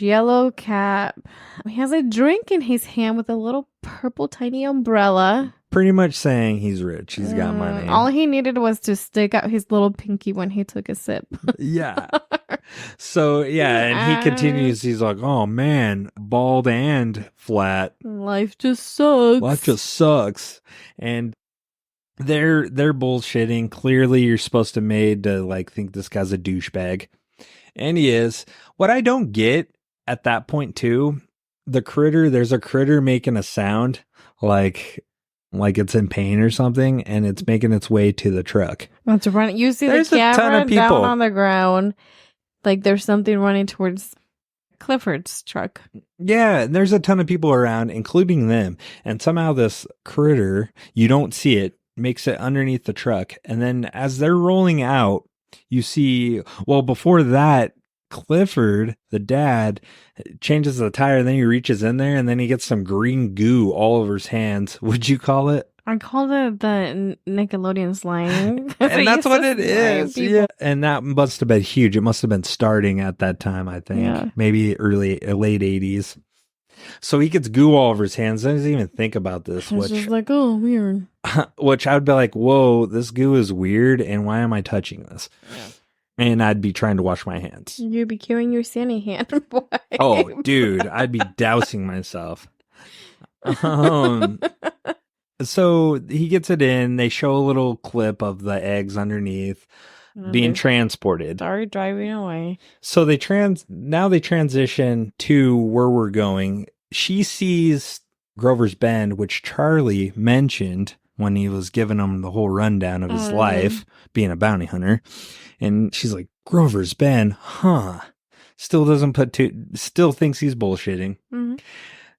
yellow cap. He has a drink in his hand with a little purple tiny umbrella. Pretty much saying he's rich. He's got money. All he needed was to stick out his little pinky when he took a sip. Yeah. So, yeah, and he continues. He's like, oh, man, bald and flat. Life just sucks. And they're bullshitting. Clearly, you're supposed to made to, like, think this guy's a douchebag. And he is. What I don't get at that point, too, there's a critter making a sound like it's in pain or something, and it's making its way to the truck. It's running. You see the camera down on the ground, like there's something running towards Clifford's truck. Yeah, there's a ton of people around, including them, and somehow this critter, you don't see it, makes it underneath the truck, and then as they're rolling out, you see, well, before that, Clifford, the dad, changes the tire, and then he reaches in there, and then he gets some green goo all over his hands. Would you call it? I called it the Nickelodeon slang. And that's what it is. Yeah. And that must have been huge. It must have been starting at that time, I think. Yeah. Maybe late 80s. So he gets goo all over his hands. Doesn't even think about this. It's just like, oh, weird. Which I would be like, whoa, this goo is weird. And why am I touching this? Yeah. And I'd be trying to wash my hands. You'd be curing your sandy hand. Boy. Oh, dude, I'd be dousing myself. So he gets it in. They show a little clip of the eggs underneath being transported. Sorry, driving away. So they transition to where we're going. She sees Grover's Bend, which Charlie mentioned when he was giving him the whole rundown of his life, being a bounty hunter. And she's like, Grover's Bend, huh? Still thinks he's bullshitting. Mm-hmm.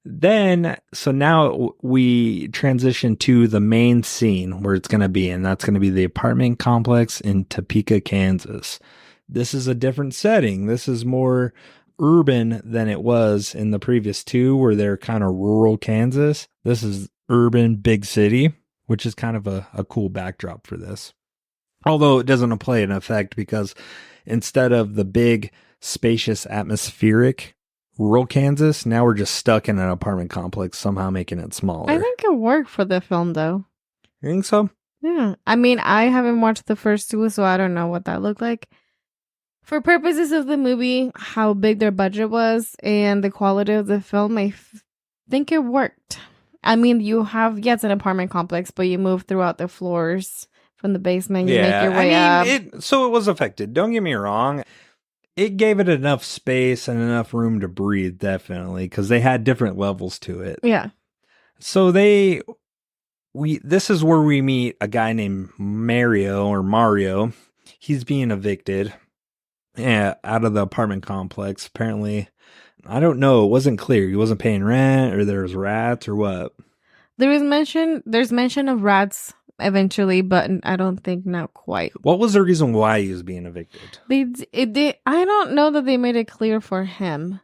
Then, so now we transition to the main scene where it's going to be, and that's going to be the apartment complex in Topeka, Kansas. This is a different setting. This is more urban than it was in the previous two, where they're kind of rural Kansas. This is urban, big city, which is kind of a cool backdrop for this. Although it doesn't play an effect because instead of the big, spacious, atmospheric rural Kansas, now we're just stuck in an apartment complex, somehow making it smaller. I think it worked for the film, though. You think so? Yeah. I mean, I haven't watched the first two, so I don't know what that looked like. For purposes of the movie, how big their budget was, and the quality of the film, I think it worked. I mean, you have, it's an apartment complex, but you move throughout the floors from the basement, you make your way up. So it was affected. Don't get me wrong. It gave it enough space and enough room to breathe, definitely, because they had different levels to it. Yeah. So this is where we meet a guy named Mario. He's being evicted out of the apartment complex. Apparently, I don't know. It wasn't clear. He wasn't paying rent, or there was rats, or what. There's mention of rats eventually, but I don't think not quite. What was the reason why he was being evicted? I don't know that they made it clear for him.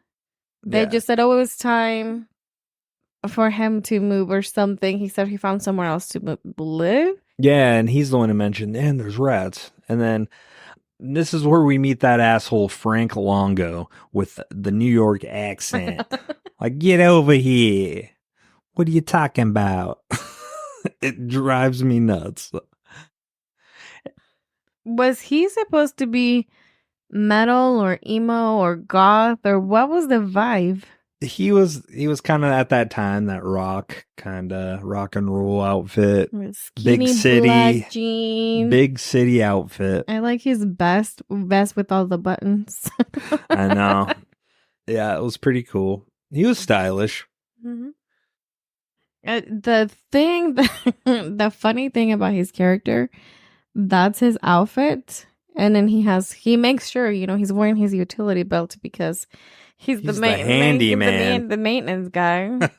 They just said, oh, it was time for him to move or something. He said he found somewhere else to live. Yeah, and he's the one who mentioned, man, there's rats. And then this is where we meet that asshole Frank Longo with the New York accent. Like, get over here. What are you talking about? It drives me nuts. Was he supposed to be metal or emo or goth, or what was the vibe? He was kind of at that time that rock and roll outfit, skinny, big city black jeans, big city outfit. I like his vest with all the buttons. I know. Yeah, it was pretty cool. He was stylish. Mm-hmm. The funny thing about his character, that's his outfit, and then he makes sure, he's wearing his utility belt because he's the handyman, the maintenance guy.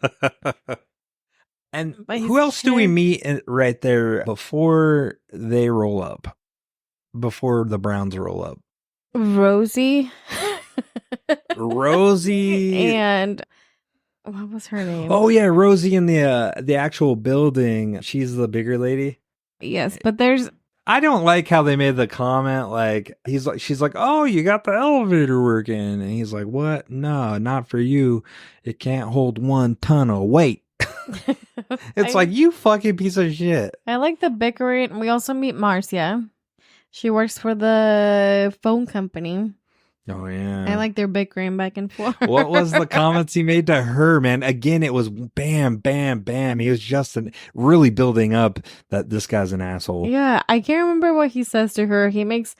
And who else do we meet right there before they roll up? Before the Browns roll up? Rosie, and what was her name? Oh yeah, Rosie in the actual building. She's the bigger lady. Yes, but I don't like how they made the comment like she's like, "Oh, you got the elevator working." And he's like, "What? No, not for you. It can't hold 1 ton of weight." It's like, you fucking piece of shit. I like the bickering. We also meet Marcia. She works for the phone company. Oh, yeah. I like their bickering back and forth. What was the comments he made to her, man? Again, it was bam, bam, bam. He was just really building up that this guy's an asshole. Yeah, I can't remember what he says to her. He makes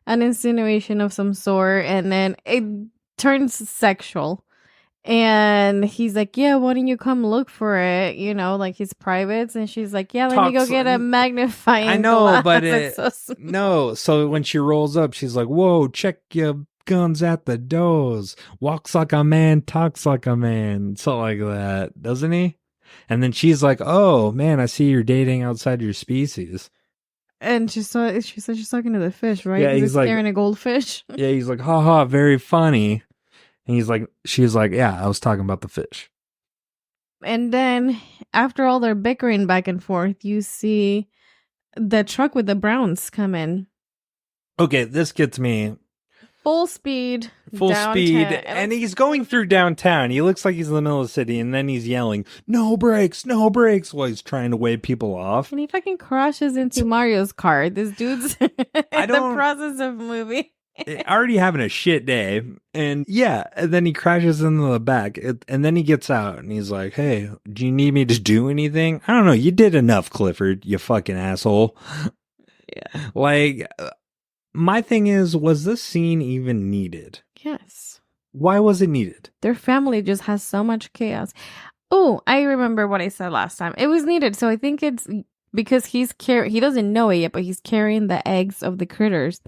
an insinuation of some sort, and then it turns sexual. And he's like, yeah, why don't you come look for it? Like his privates. And she's like, yeah, let me go get a magnifying glass. I know, but no. So when she rolls up, she's like, whoa, check your guns at the doors. Walks like a man, talks like a man. Something like that, doesn't he? And then she's like, oh, man, I see you're dating outside your species. And she said she's talking to the fish, right? Yeah, he's like staring a goldfish. Yeah, he's like, haha, very funny. And she's like, yeah, I was talking about the fish. And then after all their bickering back and forth, you see the truck with the Browns come in. Okay, this gets me Full speed. full speed, downtown. and he's going through downtown. He looks like he's in the middle of the city, and then he's yelling, "No brakes, no brakes," while he's trying to wave people off. And he fucking crashes into Mario's car. This dude's in the don't- process of movie. Already having a shit day, and yeah, and then he crashes into the back, and then he gets out, and he's like, "Hey, do you need me to do anything?" I don't know. You did enough, Clifford. You fucking asshole. Yeah. Like, my thing is, was this scene even needed? Yes. Why was it needed? Their family just has so much chaos. Oh, I remember what I said last time. It was needed. So I think it's because he doesn't know it yet, but he's carrying the eggs of the critters.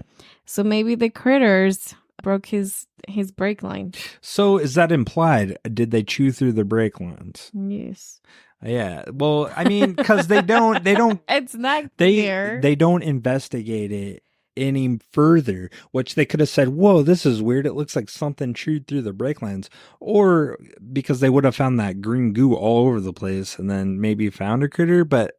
So maybe the critters broke his brake line. So is that implied? Did they chew through the brake lines? Yes. Yeah. Well, I mean, because they don't It's not clear. they don't investigate it any further, which they could have said, "Whoa, this is weird. It looks like something chewed through the brake lines," or because they would have found that green goo all over the place and then maybe found a critter. But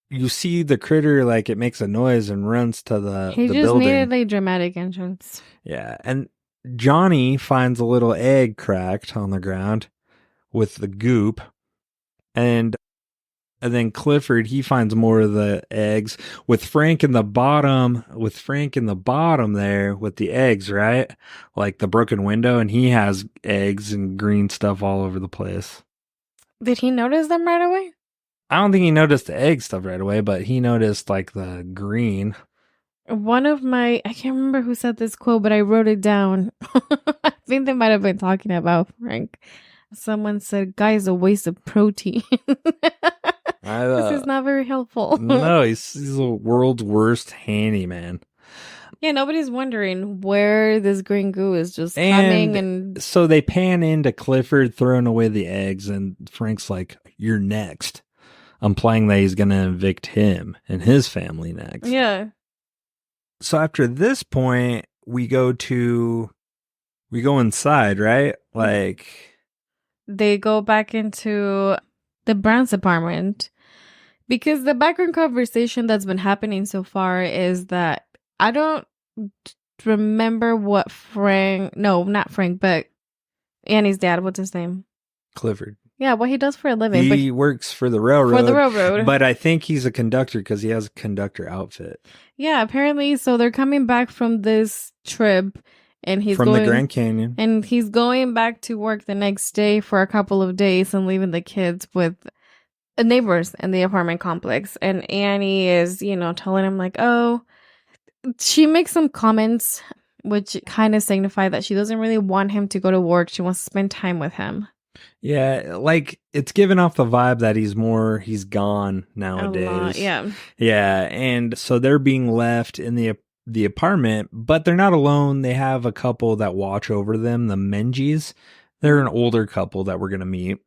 you see the critter, like, it makes a noise and runs to the He just building. needed a dramatic entrance. Yeah, and Johnny finds a little egg cracked on the ground with the goop, and then Clifford, he finds more of the eggs with Frank in the bottom there with the eggs, right? Like the broken window, and he has eggs and green stuff all over the place. Did he notice them right away? I don't think he noticed the egg stuff right away, but he noticed like the green. I can't remember who said this quote, but I wrote it down. I think they might have been talking about Frank. Someone said, "Guy's a waste of protein." This is not very helpful. No, he's the world's worst handyman. Yeah, nobody's wondering where this green goo is just coming. And so they pan into Clifford throwing away the eggs, and Frank's like, "You're next," implying that he's going to evict him and his family next. Yeah. So after this point, we go inside, right? Like, they go back into the Brown's apartment because the background conversation that's been happening so far is that I don't remember what not Frank, but Annie's dad, what's his name? Clifford. Yeah, what he does for a living. He works for the railroad. For the railroad. But I think he's a conductor because he has a conductor outfit. Yeah, apparently. So they're coming back from this trip, and he's from the Grand Canyon. And he's going back to work the next day for a couple of days and leaving the kids with neighbors in the apartment complex. And Annie is, telling him like, oh, she makes some comments which kind of signify that she doesn't really want him to go to work. She wants to spend time with him. Yeah, like it's giving off the vibe that he's gone nowadays. A lot, yeah. Yeah, and so they're being left in the apartment, but they're not alone. They have a couple that watch over them, the Menges. They're an older couple that we're going to meet.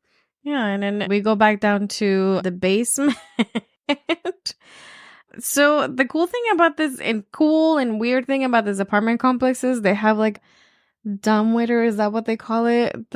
Yeah, and then we go back down to the basement. So the cool thing about this and weird thing about this apartment complex is they have like dumbwaiter, is that what they call it?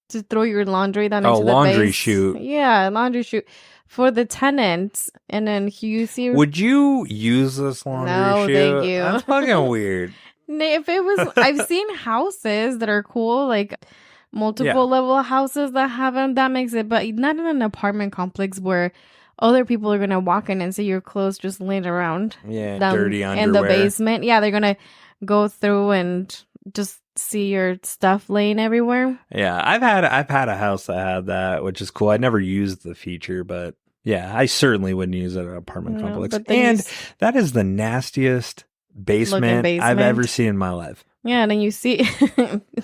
To throw your laundry down into the laundry base. chute. Yeah, laundry chute for the tenants. And then you see. Would you use this laundry chute? No, thank you. That's fucking weird. If it was, I've seen houses that are cool, like multiple level houses that have them. That makes it, but not in an apartment complex where other people are gonna walk in and see your clothes just laying around. Yeah, dirty underwear in the basement. Yeah, they're gonna go through and just see your stuff laying everywhere. Yeah, I've had a house that had that, which is cool. I never used the feature, but yeah, I certainly wouldn't use it at an apartment complex. And that is the nastiest basement I've ever seen in my life. Yeah, and then you see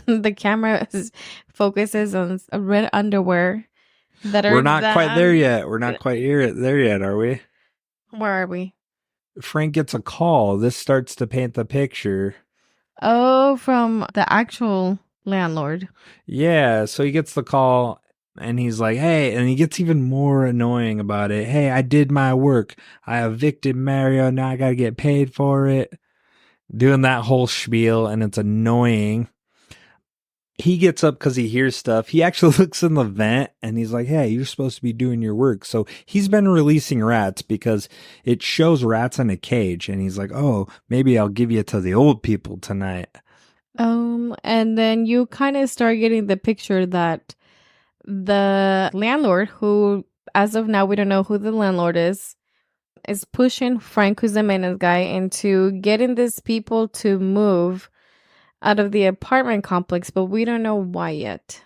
the camera focuses on red underwear that are. We're not quite there yet. We're not quite there yet, are we? Where are we? Frank gets a call. This starts to paint the picture. Oh, from the actual landlord. Yeah, so he gets the call and he's like, hey, and he gets even more annoying about it. Hey, I did my work. I evicted Mario. Now I got to get paid for it. Doing that whole spiel, and it's annoying. he gets up because he hears stuff. He actually looks in the vent and he's like, hey, you're supposed to be doing your work. So he's been releasing rats because it shows rats in a cage. And he's like, oh, maybe I'll give you to the old people tonight. And then you kind of start getting the picture that the landlord, who as of now we don't know who the landlord is pushing Frank, who's the maintenance guy, into getting these people to move out of the apartment complex, but we don't know why yet.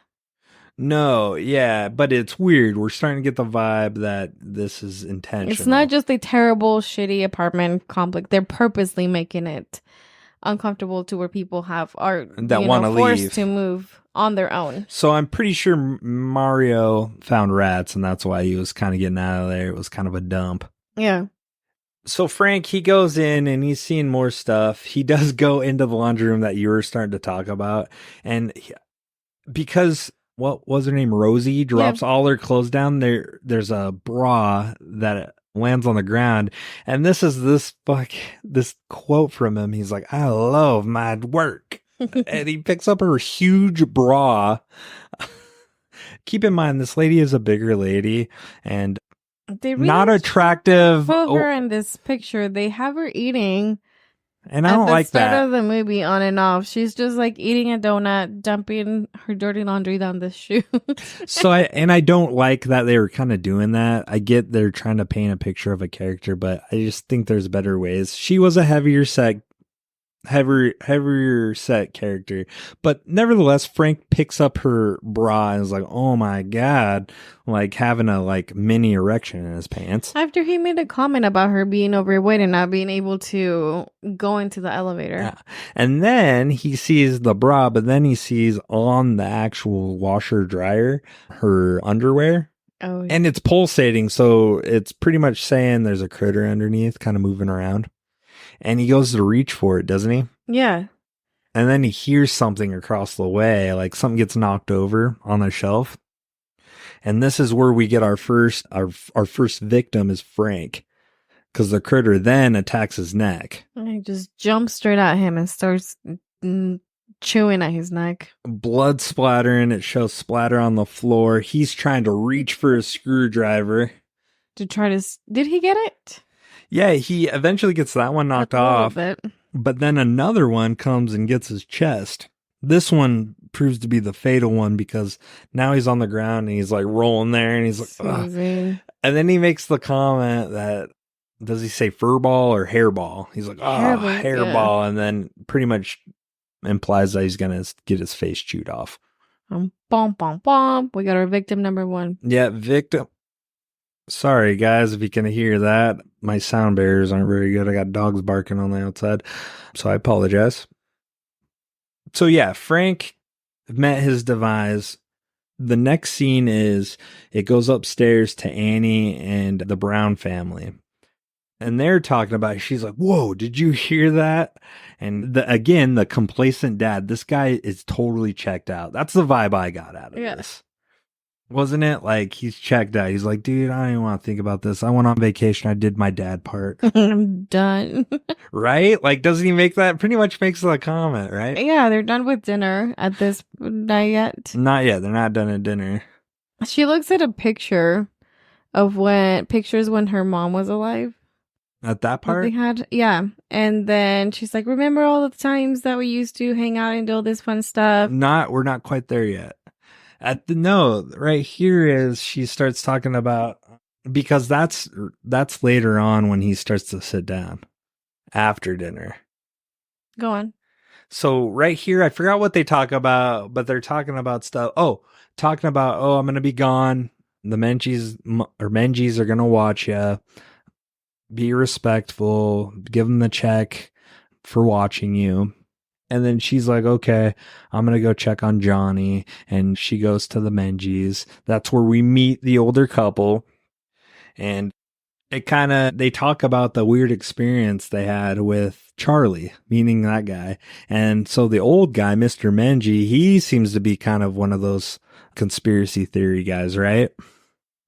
No, yeah, but it's weird. We're starting to get the vibe that this is intentional. It's not just a terrible, shitty apartment complex. They're purposely making it uncomfortable to where people are forced to move on their own. So I'm pretty sure Mario found rats, and that's why he was kind of getting out of there. It was kind of a dump. Yeah. So Frank, he goes in and he's seeing more stuff. He does go into the laundry room that you were starting to talk about. And because, what was her name? Rosie drops all her clothes down. There's a bra that lands on the ground. And this is this quote from him. He's like, I love my work. And he picks up her huge bra. Keep in mind, this lady is a bigger lady and they really not attractive. Put her in this picture. They have her eating. And I don't like that. At the start of the movie, on and off, she's just like eating a donut, dumping her dirty laundry down the chute. I don't like that they were kind of doing that. I get they're trying to paint a picture of a character, but I just think there's better ways. She was a heavier set character, but nevertheless, Frank picks up her bra and is like, oh my god, like having a mini erection in his pants after he made a comment about her being overweight and not being able to go into the elevator. Yeah. And then he sees the bra, but then he sees on the actual washer dryer her underwear. Oh, yeah. And it's pulsating, so it's pretty much saying there's a critter underneath kind of moving around. And he goes to reach for it, doesn't he? Yeah. And then he hears something across the way, like something gets knocked over on the shelf. And this is where we get our first victim is Frank, because the critter then attacks his neck. And he just jumps straight at him and starts chewing at his neck. Blood splattering. It shows splatter on the floor. He's trying to reach for a screwdriver to try to. Did he get it? Yeah, he eventually gets that one knocked off, but then another one comes and gets his chest. This one proves to be the fatal one because now he's on the ground and he's like rolling there and he's like, ugh. And then he makes the comment that, does he say furball or hairball? He's like, hairball. Yeah. And then pretty much implies that he's going to get his face chewed off. Bom, bom, bom. We got our victim number one. Yeah, victim. Sorry, guys, if you can hear that. My sound barriers aren't very good. I got dogs barking on the outside, so I apologize. So yeah, Frank met his demise. The next scene is it goes upstairs to Annie and the Brown family. And they're talking about, she's like, whoa, did you hear that? And again, the complacent dad, this guy is totally checked out. That's the vibe I got out of this. Wasn't it? Like, he's checked out. He's like, dude, I don't even want to think about this. I went on vacation. I did my dad part. I'm done. Right? Like, doesn't he make that? Pretty much makes the comment, right? Yeah, they're done with dinner at this. Not yet. Not yet. They're not done at dinner. She looks at a picture of pictures when her mom was alive. At that part? They had, yeah. And then she's like, remember all the times that we used to hang out and do all this fun stuff? We're not quite there yet. Right here is she starts talking about, because that's later on when he starts to sit down after dinner. Go on. So right here, I forgot what they talk about, but they're talking about stuff. I'm going to be gone. The Mengies are going to watch you. Be respectful. Give them the check for watching you. And then she's like, okay, I'm going to go check on Johnny. And she goes to the Mengies. That's where we meet the older couple. And they talk about the weird experience they had with Charlie, meaning that guy. And so the old guy, Mr. Mengie, he seems to be kind of one of those conspiracy theory guys, right?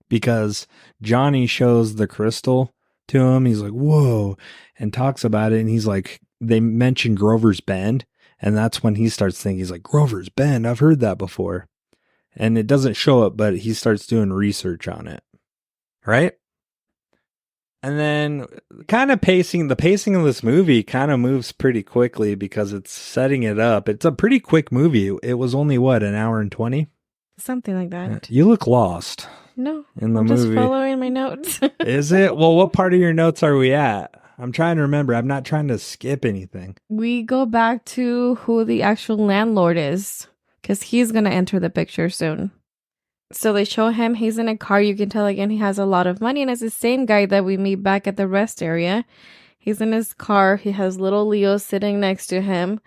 Because Johnny shows the crystal to him. He's like, whoa, and talks about it. And he's like, they mention Grover's Bend. And that's when he starts thinking, he's like, Grover's Bend, I've heard that before. And it doesn't show up, but he starts doing research on it. Right? And then the pacing of this movie kind of moves pretty quickly because it's setting it up. It's a pretty quick movie. It was only, an hour and 20? Something like that. You look lost. No, in the I'm movie. just following my notes. Is it? Well, what part of your notes are we at? I'm trying to remember. I'm not trying to skip anything. We go back to who the actual landlord is, because he's going to enter the picture soon. So they show him, he's in a car. You can tell again he has a lot of money, and it's the same guy that we meet back at the rest area. He's in his car. He has little Leo sitting next to him.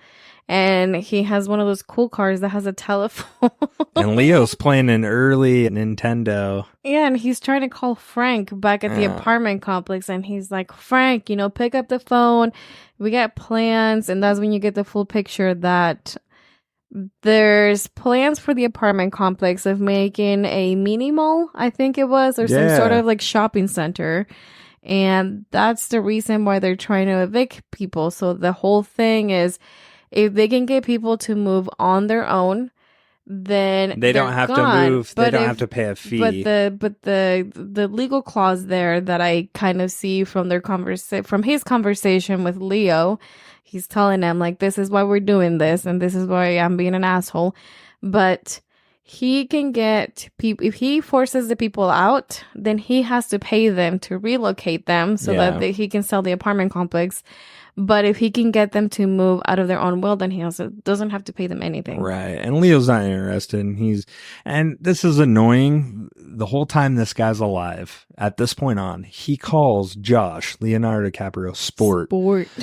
And he has one of those cool cars that has a telephone. And Leo's playing an early Nintendo. Yeah, and he's trying to call Frank back at the apartment complex. And he's like, Frank, pick up the phone. We got plans. And that's when you get the full picture that there's plans for the apartment complex of making a mini mall, I think it was, or some sort of like shopping center. And that's the reason why they're trying to evict people. So the whole thing is, if they can get people to move on their own, then they don't have gone. To move. They don't have to pay a fee. But the legal clause there that I kind of see from their from his conversation with Leo, he's telling them like, this is why we're doing this, and this is why I'm being an asshole. But he can get people, if he forces the people out, then he has to pay them to relocate them so that he can sell the apartment complex. But if he can get them to move out of their own will, then he also doesn't have to pay them anything. Right. And Leo's not interested. And this is annoying. The whole time this guy's alive, at this point on, he calls Josh, Leonardo DiCaprio, sport.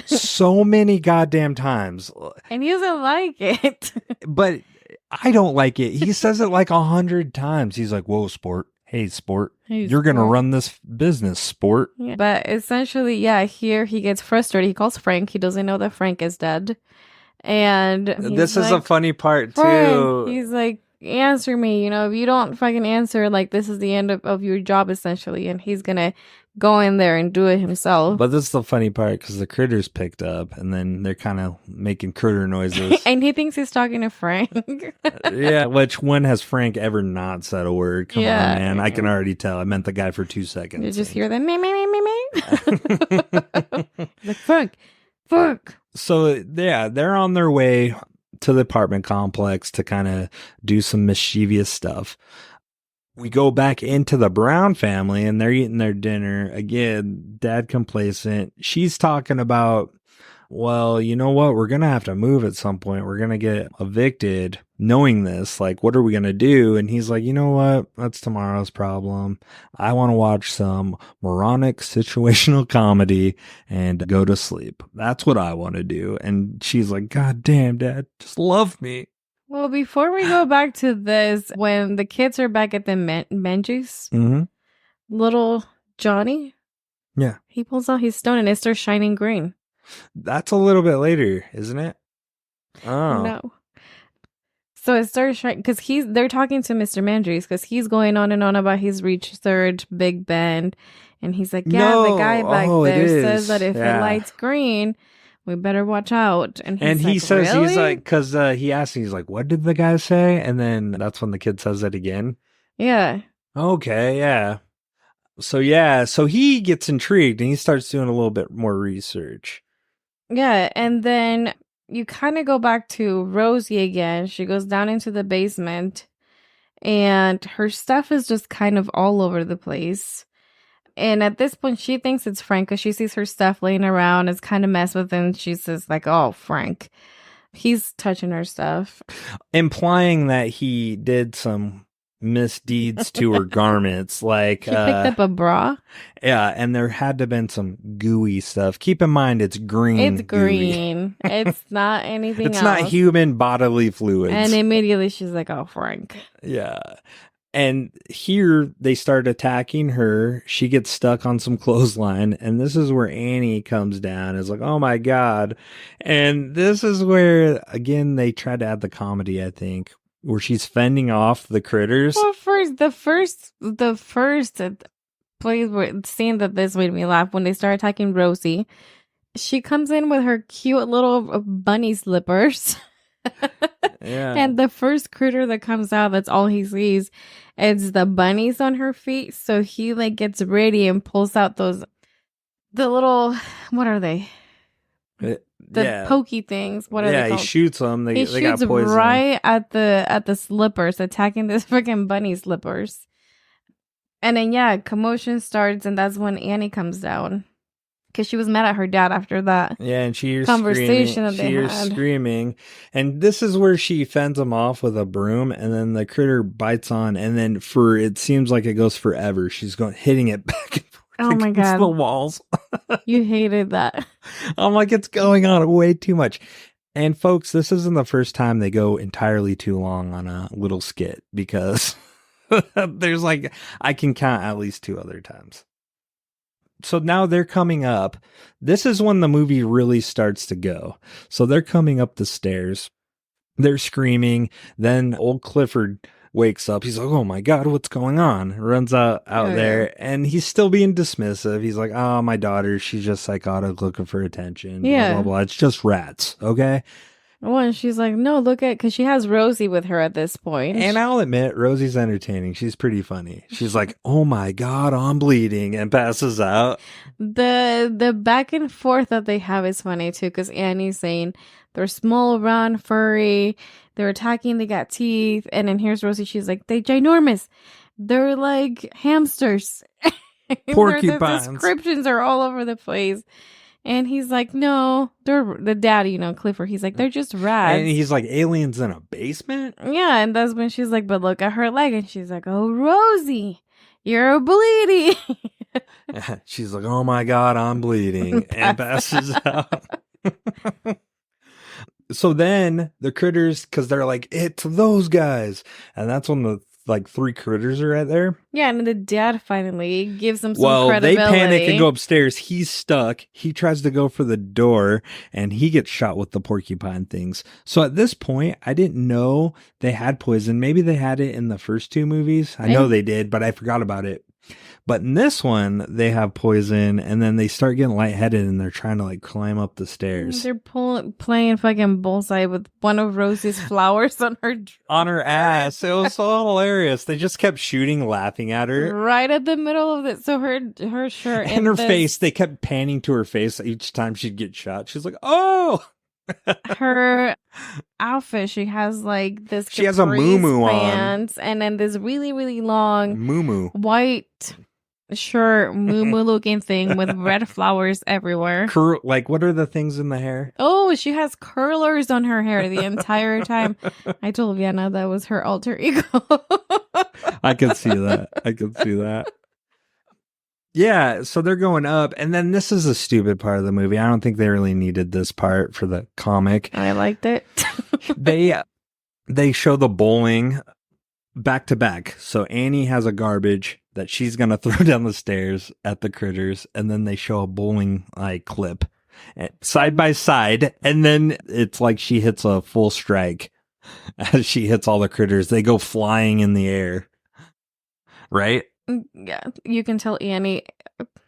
So many goddamn times. And he doesn't like it. But I don't like it. He says it like 100 times. He's like, whoa, sport. Hey, sport. You're going to run this business, sport. Yeah. But essentially, here he gets frustrated. He calls Frank. He doesn't know that Frank is dead. And this is a funny part, too. He's like, answer me. If you don't fucking answer, like, this is the end of your job, essentially. And he's going to go in there and do it himself. But this is the funny part because the critters picked up and then they're kind of making critter noises. And he thinks he's talking to Frank. Yeah, which when has Frank ever not said a word? Come on, man. I can already tell. I meant the guy for 2 seconds. You just hear the me. Like, Frank. So, they're on their way to the apartment complex to kind of do some mischievous stuff. We go back into the Brown family and they're eating their dinner. Again, dad complacent. She's talking about, well, you know what? We're going to have to move at some point. We're going to get evicted knowing this. Like, what are we going to do? And he's like, you know what? That's tomorrow's problem. I want to watch some moronic situational comedy and go to sleep. That's what I want to do. And she's like, God damn, Dad, just love me. Well, before we go back to this, when the kids are back at the Menji's, little Johnny, he pulls out his stone and it starts shining green. That's a little bit later, isn't it? Oh. No. So it starts shining because they're talking to Mr. Menji's because he's going on and on about his research, Big Bend. And he's like, the guy back there says that if it lights green, we better watch out. And he says, really? He's like, because he asks, he's like, what did the guy say? And then that's when the kid says it again. Yeah. Okay, yeah. So he gets intrigued and he starts doing a little bit more research. Yeah, and then you kind of go back to Rosie again. She goes down into the basement and her stuff is just kind of all over the place. And at this point, she thinks it's Frank because she sees her stuff laying around. It's kind of messed with, and she says, like, oh, Frank. He's touching her stuff. Implying that he did some misdeeds to her garments. Like, he picked up a bra. Yeah, and there had to have been some gooey stuff. Keep in mind, it's green. It's green. It's not anything else. It's not human bodily fluids. And immediately she's like, oh, Frank. Yeah. And here they start attacking her. She gets stuck on some clothesline. And this is where Annie comes down. It's like, oh my God. And this is where, again, they try to add the comedy, I think, where she's fending off the critters. Well, the first place where scene that this made me laugh when they start attacking Rosie. She comes in with her cute little bunny slippers. Yeah. And the first critter that comes out, that's all he sees. It's the bunnies on her feet. So he like gets ready and pulls out the little, what are they? The pokey things. What are they called? He shoots them. They got shoots poison. right at the slippers, attacking this freaking bunny slippers. And then commotion starts, and that's when Annie comes down. Because she was mad at her dad after that. Yeah, and she hears conversation screaming. that they had. Screaming. And this is where she fends him off with a broom, and then the critter bites on, and then it seems like it goes forever. She's hitting it back and forth against the walls. You hated that. I'm like, it's going on way too much. And folks, this isn't the first time they go entirely too long on a little skit, because there's I can count at least 2 other times. So now they're coming up. This is when the movie really starts to go. So they're coming up the stairs. They're screaming. Then old Clifford wakes up. He's like, oh my God, what's going on? Runs out there. And he's still being dismissive. He's like, oh, my daughter, she's just psychotic looking for attention. Yeah. Blah, blah, blah. It's just rats. Okay. Well, and she's like, no, look at, because she has Rosie with her at this point. And I'll admit, Rosie's entertaining. She's pretty funny. She's like, oh my God, I'm bleeding, and passes out. The back and forth that they have is funny too, because Annie's saying they're small, round, furry, they're attacking, they got teeth. And then here's Rosie, she's like, they ginormous. They're like hamsters. Porcupines. The descriptions are all over the place. And he's like, no, they're the daddy, Clifford. He's like, they're just rats. And he's like, aliens in a basement? Yeah, and that's when she's like, but look at her leg. And she's like, oh, Rosie, you're bleeding. She's like, oh my God, I'm bleeding. And passes out. So then the critters, because they're like, it's those guys. And that's when the 3 critters are right there. Yeah, and the dad finally gives them some credibility. They panic and go upstairs. He's stuck. He tries to go for the door, and he gets shot with the porcupine things. So at this point, I didn't know they had poison. Maybe they had it in the first 2 movies. I know they did, but I forgot about it. But in this one, they have poison, and then they start getting lightheaded, and they're trying to climb up the stairs. They're playing fucking bullseye with one of Rosie's flowers on her ass. It was so hilarious. They just kept shooting, laughing at her right at the middle of it. So her shirt and her face. They kept panning to her face each time she'd get shot. She's like, "Oh." Her outfit, she has this. She has a muumuu pants, and then this really, really long muumuu white shirt, muumuu looking thing with red flowers everywhere. What are the things in the hair? Oh, she has curlers on her hair the entire time. I told Vienna that was her alter ego. I could see that. Yeah, so they're going up, and then this is a stupid part of the movie. I don't think they really needed this part for the comic. I liked it. They show the bowling back to back. So Annie has a garbage that she's going to throw down the stairs at the critters, and then they show a bowling clip side by side, and then it's like she hits a full strike as she hits all the critters. They go flying in the air. Right? Yeah, you can tell Annie,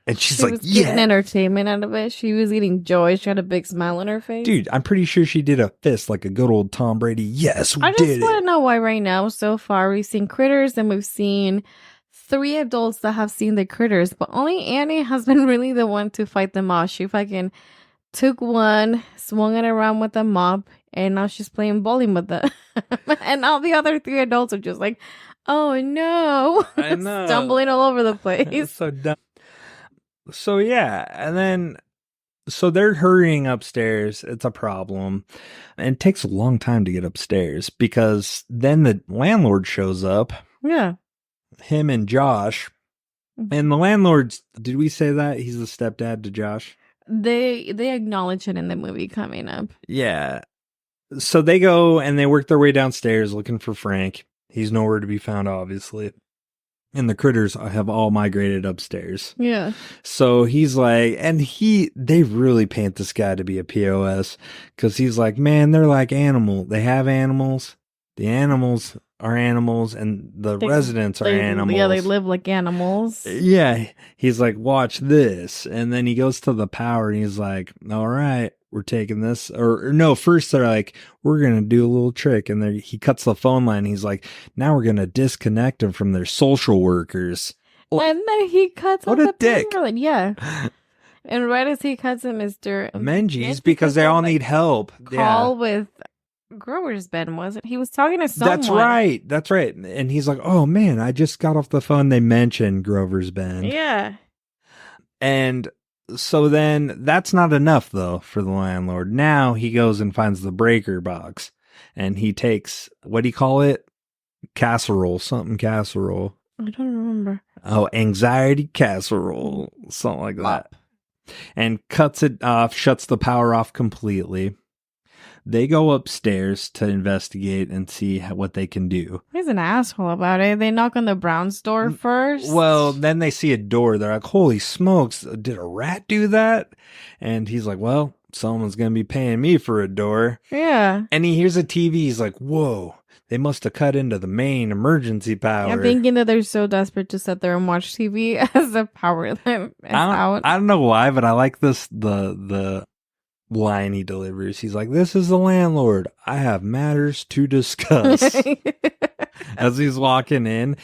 and she was getting entertainment out of it. She was eating joy. She had a big smile on her face. Dude, I'm pretty sure she did a fist like a good old Tom Brady. Yes, we did it. I just want to know why right now, so far, we've seen critters and we've seen 3 adults that have seen the critters, but only Annie has been really the one to fight them off. She fucking took one, swung it around with a mop, and now she's playing bowling with it. And all the other 3 adults are just like, oh no. I know. Stumbling all over the place. It's so dumb. So yeah, and then so they're hurrying upstairs. It's a problem. And it takes a long time to get upstairs because then the landlord shows up. Yeah. Him and Josh. And the landlord's, did we say that? He's the stepdad to Josh? They acknowledge it in the movie coming up. Yeah. So they go and they work their way downstairs looking for Frank. He's nowhere to be found, obviously. And the critters have all migrated upstairs. Yeah. So he's like, and they really paint this guy to be a POS because he's like, man, they're like animal. They have animals The animals are animals, and the residents are animals. Yeah, they live like animals. Yeah, he's like, watch this. And then he goes to the power and he's like, all right, we're taking this. Or no, first they're like, we're going to do a little trick. And he cuts the phone line. He's like, now we're going to disconnect them from their social workers. And then he cuts off what a the dick. power line. Yeah. And right as he cuts it, Mr. Menges, because they all need help. Call with Grover's Ben, was it? He was talking to someone. That's right. And he's like, oh man, I just got off the phone. They mentioned Grover's Ben. Yeah. And so then that's not enough though for the landlord. Now he goes and finds the breaker box and he takes, what do you call it? Casserole, something casserole. I don't remember. Oh, anxiety casserole, something like that. And cuts it off, shuts the power off completely. They go upstairs to investigate and see what they can do. He's an asshole about it. They knock on the Brown's door first. Well, then they see a door. They're like, holy smokes, did a rat do that? And he's like, well, someone's going to be paying me for a door. Yeah. And he hears a TV. He's like, whoa, they must have cut into the main emergency power. I'm thinking that they're so desperate to sit there and watch TV as the power limit is out. I don't know why, but I like this, the line he delivers. He's like, this is the landlord. I have matters to discuss. As he's walking in.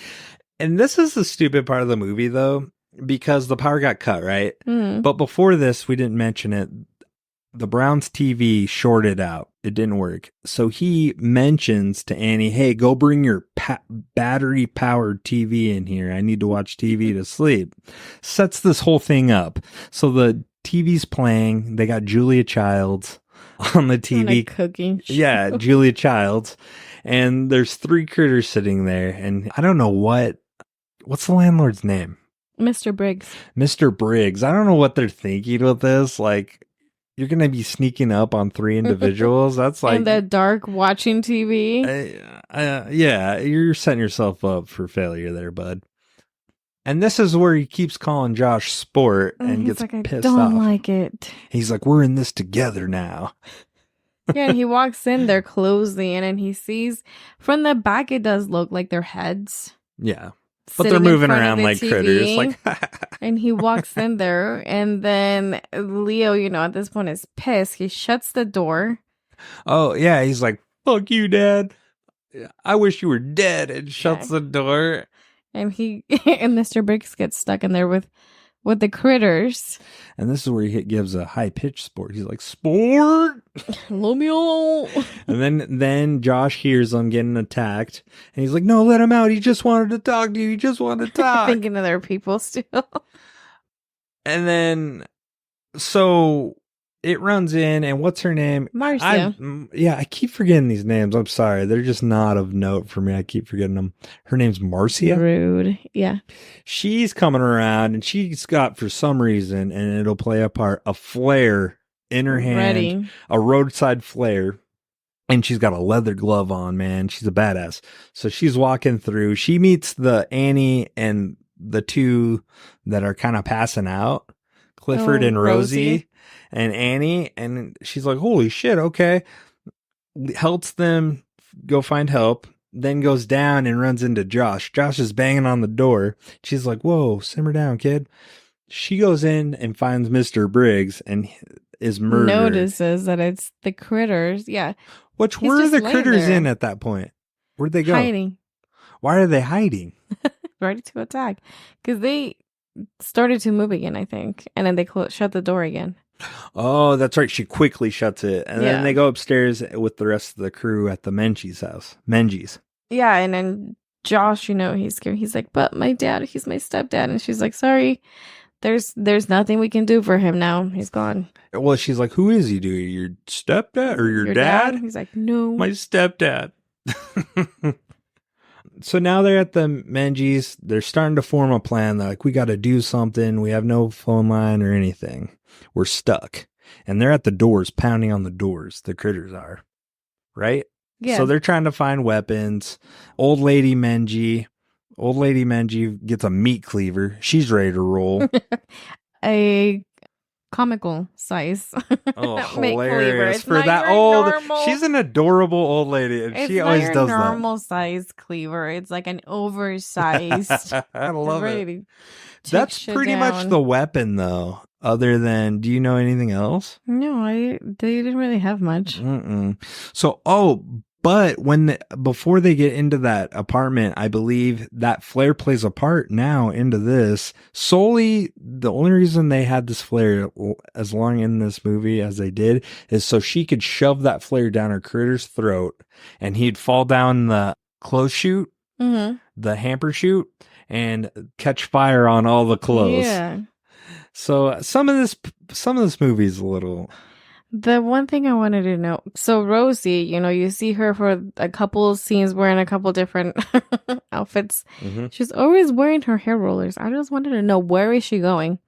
And this is the stupid part of the movie, though, because the power got cut, right? But before this, we didn't mention it. The Browns TV shorted out. It didn't work. So he mentions to Annie, hey, go bring your battery powered TV in here. I need to watch TV to sleep. Sets this whole thing up. So the TV's playing. They got Julia Childs on the TV. Cooking. Yeah, Julia Childs. And there's 3 critters sitting there. And I don't know what's the landlord's name? Mr. Briggs. Mr. Briggs. I don't know what they're thinking with this. Like, you're going to be sneaking up on 3 individuals. That's like. In the dark watching TV. Yeah, you're setting yourself up for failure there, bud. And this is where he keeps calling Josh sport and gets like, pissed off. I don't off. like it. He's like, we're in this together now. Yeah, and he walks in, they're closing, and he sees from the back, it does look like their heads. Yeah. But they're moving around like TV, critters. Like, and he walks in there, and then Leo, at this point is pissed. He shuts the door. Oh, yeah. He's like, fuck you, Dad. I wish you were dead. And shuts the door. And and Mr. Briggs gets stuck in there with the critters. And this is where he gives a high pitched sport. He's like, sport. Lomeo. And then Josh hears them getting attacked. And he's like, no, let him out. He just wanted to talk to you. He just wanted to talk. Thinking of their people still. And then, so it runs in, and what's her name? Marcia. I keep forgetting these names. I'm sorry. They're just not of note for me. I keep forgetting them. Her name's Marcia. Rude. Yeah. She's coming around, and she's got, for some reason, and it'll play a part, a flare in her hand. Ready. A roadside flare. And she's got a leather glove on, man. She's a badass. So she's walking through. She meets the Annie and the 2 that are kind of passing out. Clifford and Rosie. And Annie, and she's like, holy shit, okay. Helps them go find help, then goes down and runs into Josh. Josh is banging on the door. She's like, whoa, simmer down, kid. She goes in and finds Mr. Briggs and is murdered. Notices that it's the critters. Yeah. Which were the critters in at that point? Where'd they go? Hiding. Why are they hiding? Ready to attack. Because they started to move again, I think. And then they shut the door again. Oh, that's right. She quickly shuts it. And then they go upstairs with the rest of the crew at the Menges house. Menges. Yeah, and then Josh, he's scared. He's like, but my dad, he's my stepdad. And she's like, sorry, there's nothing we can do for him now. He's gone. Well, she's like, who is he? Your stepdad or your dad? He's like, no. My stepdad. So now they're at the Menges. They're starting to form a plan. They're like, we got to do something. We have no phone line or anything. We're stuck. And they're at the doors, pounding on the doors. The critters are. Right? Yeah. So they're trying to find weapons. Old Lady Mengie gets a meat cleaver. She's ready to roll. A comical size. Oh, Make flavor. hilarious It's for not that your old. normal. She's an adorable old lady, and It's she not always your does that. normal size cleaver. It's like an oversized. I love it. Ready to take That's shit pretty much down. the weapon, though. Other than, do you know anything else? No, they didn't really have much. Mm-mm. So, but before they get into that apartment, I believe that flare plays a part now into this. Solely, the only reason they had this flare as long in this movie as they did is so she could shove that flare down her critter's throat, and he'd fall down the clothes chute, the hamper chute, and catch fire on all the clothes. Yeah. So some of this movie is a little. The one thing I wanted to know, so Rosie, you see her for a couple scenes wearing a couple different outfits. Mm-hmm. She's always wearing her hair rollers. I just wanted to know, where is she going?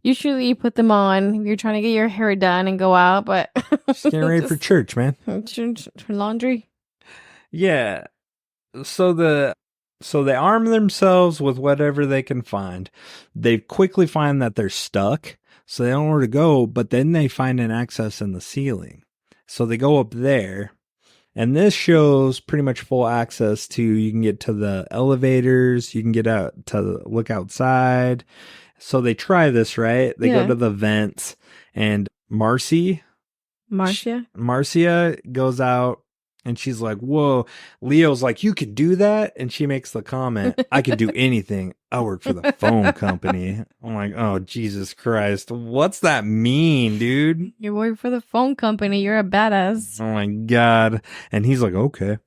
Usually you put them on, you're trying to get your hair done and go out, but She's getting ready for church, man. Her laundry. Yeah. So they arm themselves with whatever they can find. They quickly find that they're stuck, so they don't know where to go, but then they find an access in the ceiling. So they go up there, and this shows pretty much full access to, you can get to the elevators, you can get out to look outside. So they try this, right? They go to the vents, and Marcia goes out, and she's like, whoa. Leo's like, you could do that? And she makes the comment, I could do anything. I work for the phone company. I'm like, oh, Jesus Christ. What's that mean, dude? You work for the phone company. You're a badass. Oh, my God. And he's like, okay.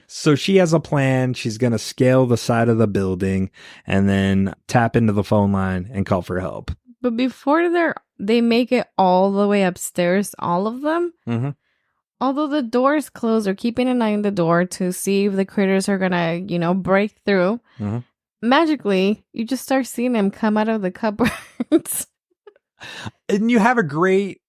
So she has a plan. She's going to scale the side of the building and then tap into the phone line and call for help. But before they make it all the way upstairs, all of them. Mm-hmm. Although the door's closed, they're keeping an eye on the door to see if the critters are gonna, break through. Mm-hmm. Magically, you just start seeing them come out of the cupboards. And you have a great.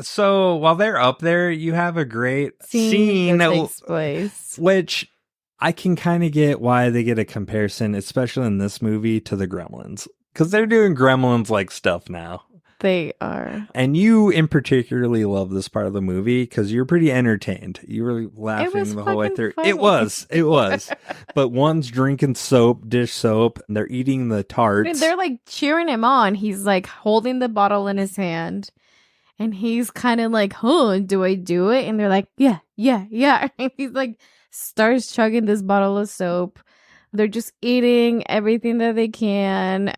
So while they're up there, you have a great scene that takes place. Which I can kind of get why they get a comparison, especially in this movie, to the Gremlins. Because they're doing Gremlins-like stuff now. They are. And you in particularly love this part of the movie because you're pretty entertained. You were laughing the whole way through. Funny. It was. But one's drinking dish soap, and they're eating the tarts. They're like cheering him on. He's like holding the bottle in his hand. And he's kind of like, do I do it? And they're like, yeah. And he's like, starts chugging this bottle of soap. They're just eating everything that they can.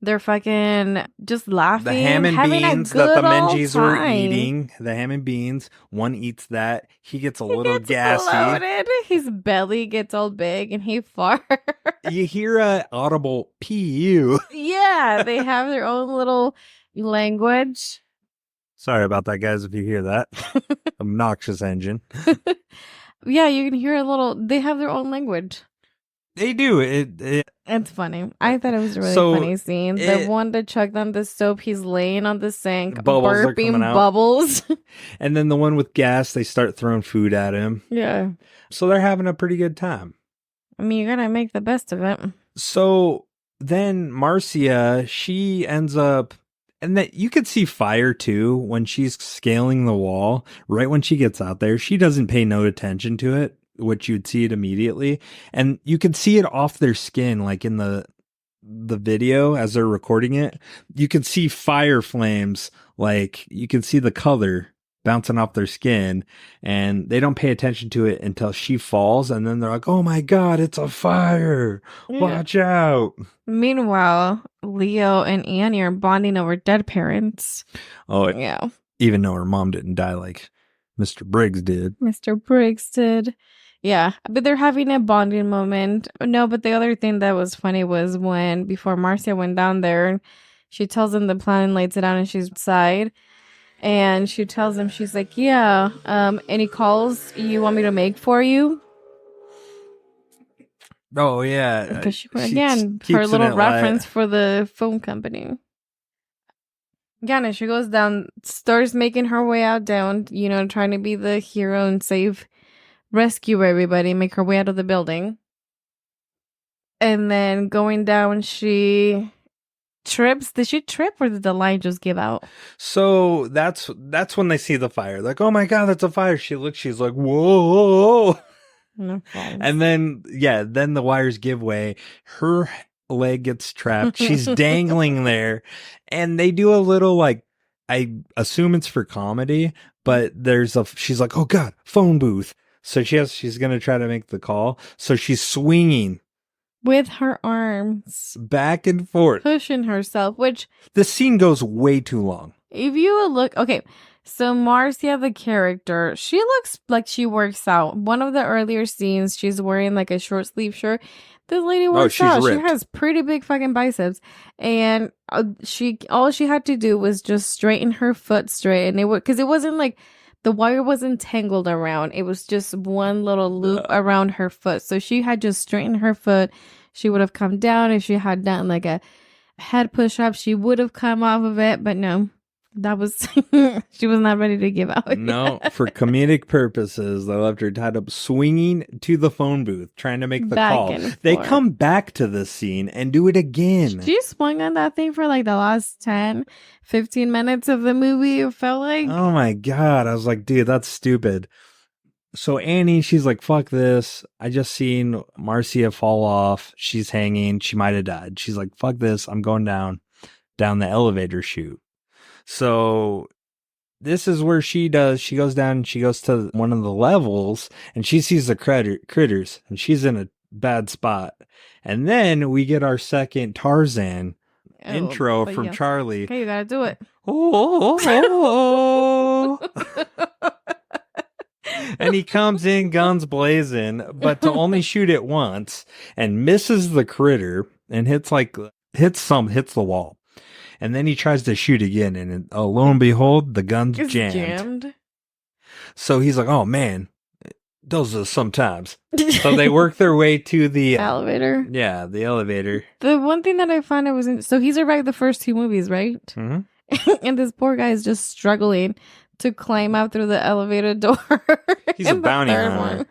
They're fucking just laughing. The ham and beans that the Menjies were eating. The ham and beans. One eats that. He gets a little gassy. Bloated. His belly gets all big and he farts. You hear a audible PU. Yeah, they have their own little language. Sorry about that, guys, if you hear that. Obnoxious engine. Yeah, you can hear they have their own language. They do. It's funny. I thought it was a really funny scene. The one that chugged on the soap, he's laying on the sink, burping bubbles. And then the one with gas, they start throwing food at him. Yeah. So they're having a pretty good time. I mean, you gotta make the best of it. So then Marcia, she ends up, and that you could see fire too when she's scaling the wall. Right when she gets out there, she doesn't pay no attention to it, which you'd see it immediately. And you could see it off their skin, like in the video as they're recording it. You can see fire flames, like you can see the color bouncing off their skin, and they don't pay attention to it until she falls, and then they're like, oh my God, it's a fire. Watch out. Meanwhile, Leo and Annie are bonding over dead parents. Oh, yeah. Even though her mom didn't die like Mr. Briggs did. Mr. Briggs did. Yeah, but they're having a bonding moment. No, but the other thing that was funny was when, before Marcia went down there, she tells him the plan and lays it down and she's outside. And she tells him, she's like, yeah, any calls you want me to make for you? Oh, yeah. Because again, her little reference for the phone company. Yeah, and she goes down, starts making her way out down, trying to be the hero and rescue everybody, make her way out of the building. And then going down, she trips. Did she trip or did the line just give out? So that's when they see the fire. Like, oh my God, that's a fire. She looks, she's like, whoa. No And then, then the wires give way. Her leg gets trapped. She's dangling there. And they do a little, like, I assume it's for comedy, but she's like, oh God, phone booth. So she's going to try to make the call. So she's swinging with her arms back and forth, pushing herself, which the scene goes way too long. If you look, okay, so Marcia, the character, she looks like she works out. One of the earlier scenes, she's wearing like a short sleeve shirt. This lady works out. Ripped. She has pretty big fucking biceps, and all she had to do was just straighten her foot straight, and because it wasn't like the wire wasn't tangled around. It was just one little loop around her foot. So she had just straightened her foot. She would have come down. If she had done like a head push up, she would have come off of it. But no, that was she was not ready to give out. No, for comedic purposes, they left her tied up swinging to the phone booth, trying to make the call. They come back to this scene and do it again. She swung on that thing for like the last 10, 15 minutes of the movie, it felt like. Oh my God. I was like, dude, that's stupid. So Annie, she's like, fuck this. I just seen Marcia fall off. She's hanging. She might have died. She's like, fuck this. I'm going down the elevator chute. So this is where she goes down and she goes to one of the levels and she sees the critters and she's in a bad spot. And then we get our second Tarzan intro from Charlie. Okay, you gotta do it. Oh. And he comes in guns blazing, but to only shoot it once and misses the critter and hits the wall. And then he tries to shoot again, and lo and behold, the gun's jammed. So he's like, oh man, those are sometimes. So they work their way to the elevator. Yeah, the elevator. The one thing that I found so he survived the first two movies, right? Mm-hmm. And this poor guy is just struggling to climb out through the elevator door. He's a bounty hunter.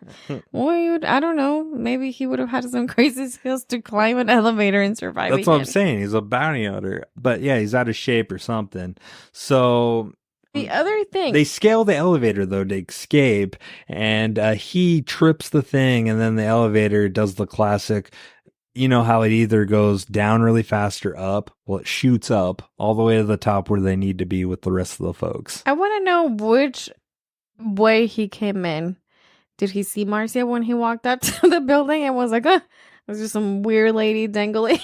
Well, I don't know. Maybe he would have had some crazy skills to climb an elevator and survive. That's what I'm saying. He's a bounty hunter. But yeah, he's out of shape or something. So the other thing, they scale the elevator though to escape, and he trips the thing, and then the elevator does the classic. You know how it either goes down really fast or up? Well, it shoots up all the way to the top where they need to be with the rest of the folks. I want to know which way he came in. Did he see Marcia when he walked up to the building and was like, there's just some weird lady dangling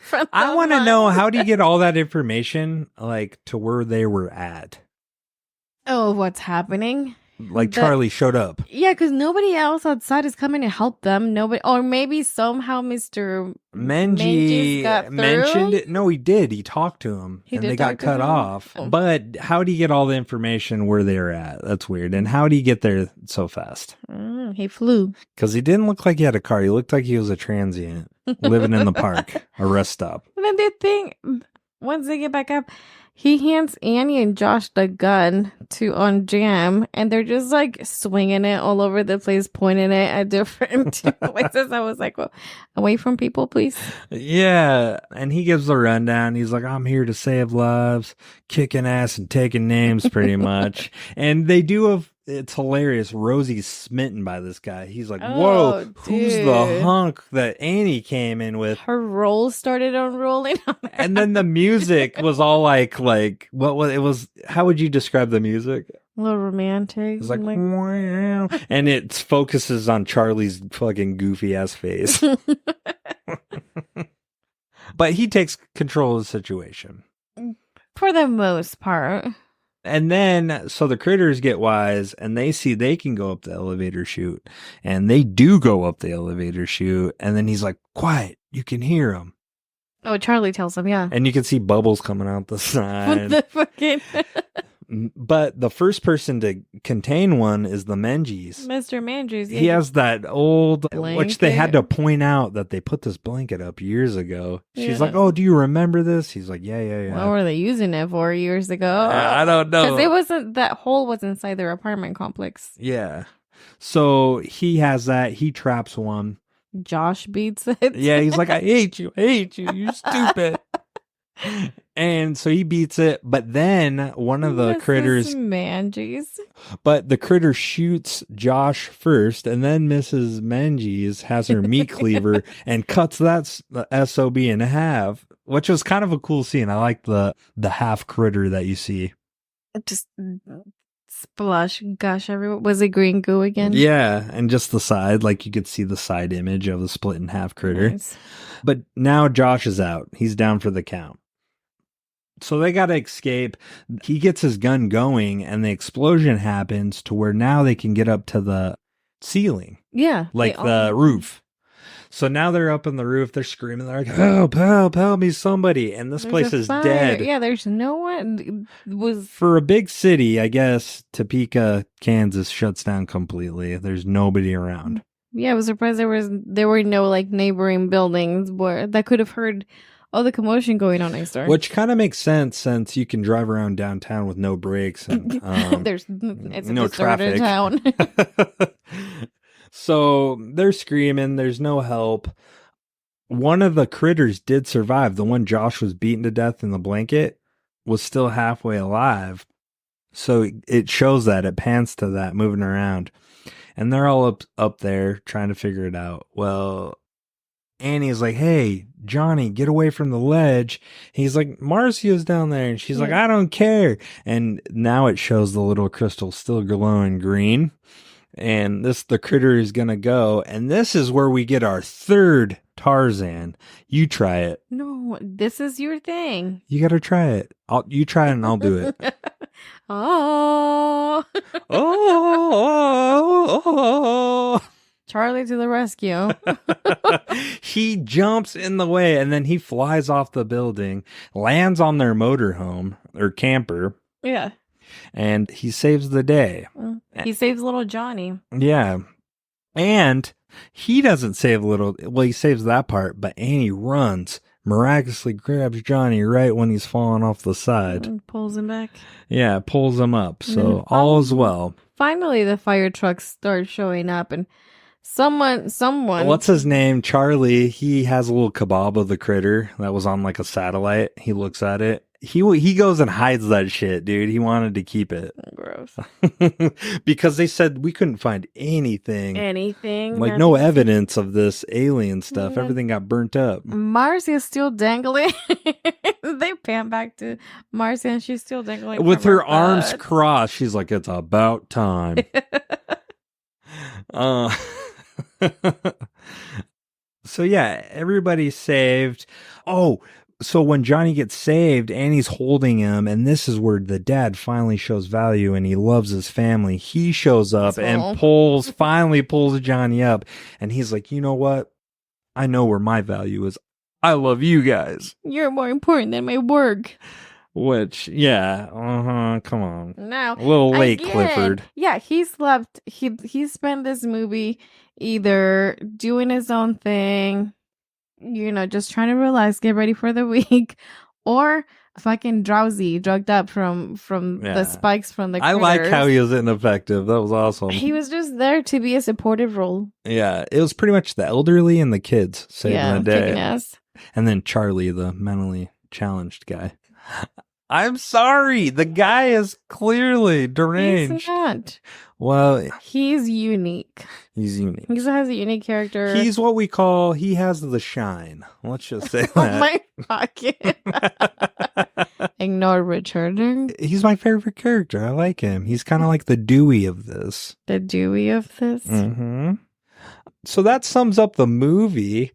from I want to know, how do you get all that information, like, to where they were at? Oh, what's happening? Like Charlie showed up. Yeah, because nobody else outside is coming to help them. Nobody, or maybe somehow Mr. Menji got through? mentioned it. No, he did. He talked to him, and they got cut off. Oh. But how do you get all the information where they're at? That's weird. And how do you get there so fast? He flew. Because he didn't look like he had a car. He looked like he was a transient living in the park, a rest stop. And then the thing, once they get back up, he hands Annie and Josh the gun on Jam, and they're just like swinging it all over the place, pointing it at different places. I was like, well, away from people, please. Yeah. And he gives the rundown. He's like, I'm here to save lives, kicking ass and taking names pretty much. And they do it's hilarious. Rosie's smitten by this guy. He's like, whoa, who's the hunk that Annie came in with? Her roll started unrolling. And then the music was all like, what was it? Was, how would you describe the music? A little romantic. It's like, wow. And it focuses on Charlie's fucking goofy ass face. But he takes control of the situation. For the most part. And then, so the critters get wise, and they see they can go up the elevator chute. And they do go up the elevator chute. And then he's like, quiet, you can hear them. Oh, Charlie tells him, yeah. And you can see bubbles coming out the side. What the fucking... But the first person to contain one is the Menjies. Mr. Menjies. He has that old, blanket. Which they had to point out that they put this blanket up years ago. She's like, oh, do you remember this? He's like, yeah. What were they using it for years ago? I don't know. Because that hole was inside their apartment complex. Yeah. So he has that. He traps one. Josh beats it. Yeah, he's like, I hate you, you stupid. And so he beats it, but then one of the critters, Manges. but the critter shoots Josh first, and then Mrs. Menges has her meat cleaver and cuts that SOB in half, which was kind of a cool scene. I like the half critter that you see. Just splush, gush everywhere. Was it green goo again? Yeah, and just the side, like you could see the side image of the split in half critter. Nice. But now Josh is out. He's down for the count. So they got to escape. He gets his gun going, and the explosion happens to where now they can get up to the ceiling. Yeah. Like the roof. So now they're up on the roof. They're screaming. They're like, help, help, help me, somebody. And this place is dead. Yeah, there's no one. For a big city, I guess, Topeka, Kansas shuts down completely. There's nobody around. Yeah, I was surprised there were no like neighboring buildings that could have heard all the commotion going on next door. Which kind of makes sense since you can drive around downtown with no brakes and it's no traffic. Town. So they're screaming. There's no help. One of the critters did survive. The one Josh was beaten to death in the blanket was still halfway alive. So it shows that. It pans to that moving around. And they're all up there trying to figure it out. Well, Annie's like, hey, Johnny, get away from the ledge. He's like, Marcia's down there. And she's like, I don't care. And now it shows the little crystal still glowing green. And the critter is going to go. And this is where we get our third Tarzan. You try it. No, this is your thing. You got to try it. You try it and I'll do it. Oh. Oh. Charlie to the rescue. He jumps in the way and then he flies off the building, lands on their motorhome or camper. Yeah. And he saves the day. He saves little Johnny. Yeah. And he doesn't save he saves that part, but Annie runs, miraculously grabs Johnny right when he's falling off the side. And pulls him back. Yeah, pulls him up. So all is well. Finally, the fire trucks start showing up and someone. What's his name? Charlie. He has a little kebab of the critter that was on like a satellite. He looks at it. He goes and hides that shit, dude. He wanted to keep it. Gross. Because they said we couldn't find anything. Like no evidence of this alien stuff. Mm-hmm. Everything got burnt up. Marcia's still dangling. They pan back to Marcia and she's still dangling. With her arms crossed. She's like, it's about time. So yeah, everybody's saved. Oh, so when Johnny gets saved, Annie's holding him, and this is where the dad finally shows value and he loves his family. He shows up and finally pulls Johnny up, and he's like, you know what? I know where my value is. I love you guys. You're more important than my work. Which, yeah, come on. Now, a little late, Clifford. Yeah, he slept. He spent this movie either doing his own thing, just trying to relax, get ready for the week, or fucking drowsy, drugged up from the spikes from the critters. I like how he was ineffective. That was awesome. He was just there to be a supportive role. Yeah, it was pretty much the elderly and the kids saving the day. Kicking ass. And then Charlie, the mentally challenged guy. I'm sorry. The guy is clearly deranged. He's not. Well, he's unique. He's unique. He has a unique character. He's what we call, he has the shine. Let's just say that. Oh my pocket. Ignore returning. He's my favorite character. I like him. He's kind of like the Dewey of this. The Dewey of this? Mm-hmm. So that sums up the movie.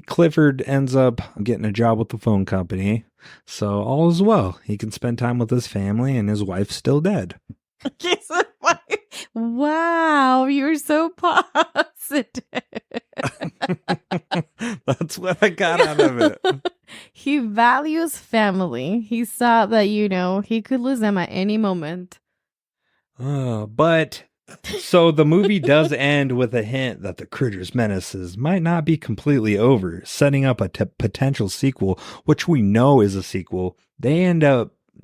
Clifford ends up getting a job with the phone company. So all is well. He can spend time with his family and his wife's still dead. Wow, you're so positive. That's what I got out of it. He values family. He saw that, he could lose them at any moment. But so the movie does end with a hint that the Critters menaces might not be completely over, setting up a potential sequel, which we know is a sequel.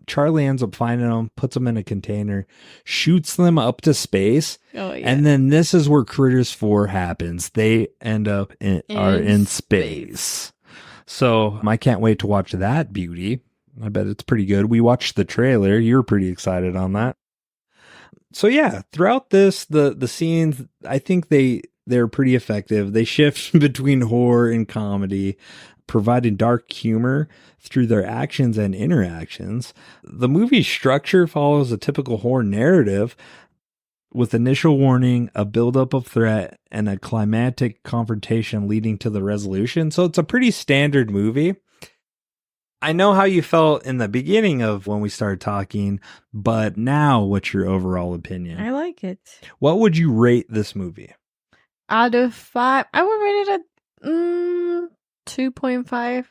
Charlie ends up finding them, puts them in a container, shoots them up to space. Oh, yeah. And then this is where Critters 4 happens. They end up in space. So I can't wait to watch that beauty. I bet it's pretty good. We watched the trailer. You were pretty excited on that. So yeah, throughout this, the scenes, I think they're pretty effective. They shift between horror and comedy, providing dark humor through their actions and interactions. The movie's structure follows a typical horror narrative with initial warning, a buildup of threat, and a climactic confrontation leading to the resolution. So it's a pretty standard movie. I know how you felt in the beginning of when we started talking, but now what's your overall opinion? I like it. What would you rate this movie? Out of 5, I would rate it at 2.5.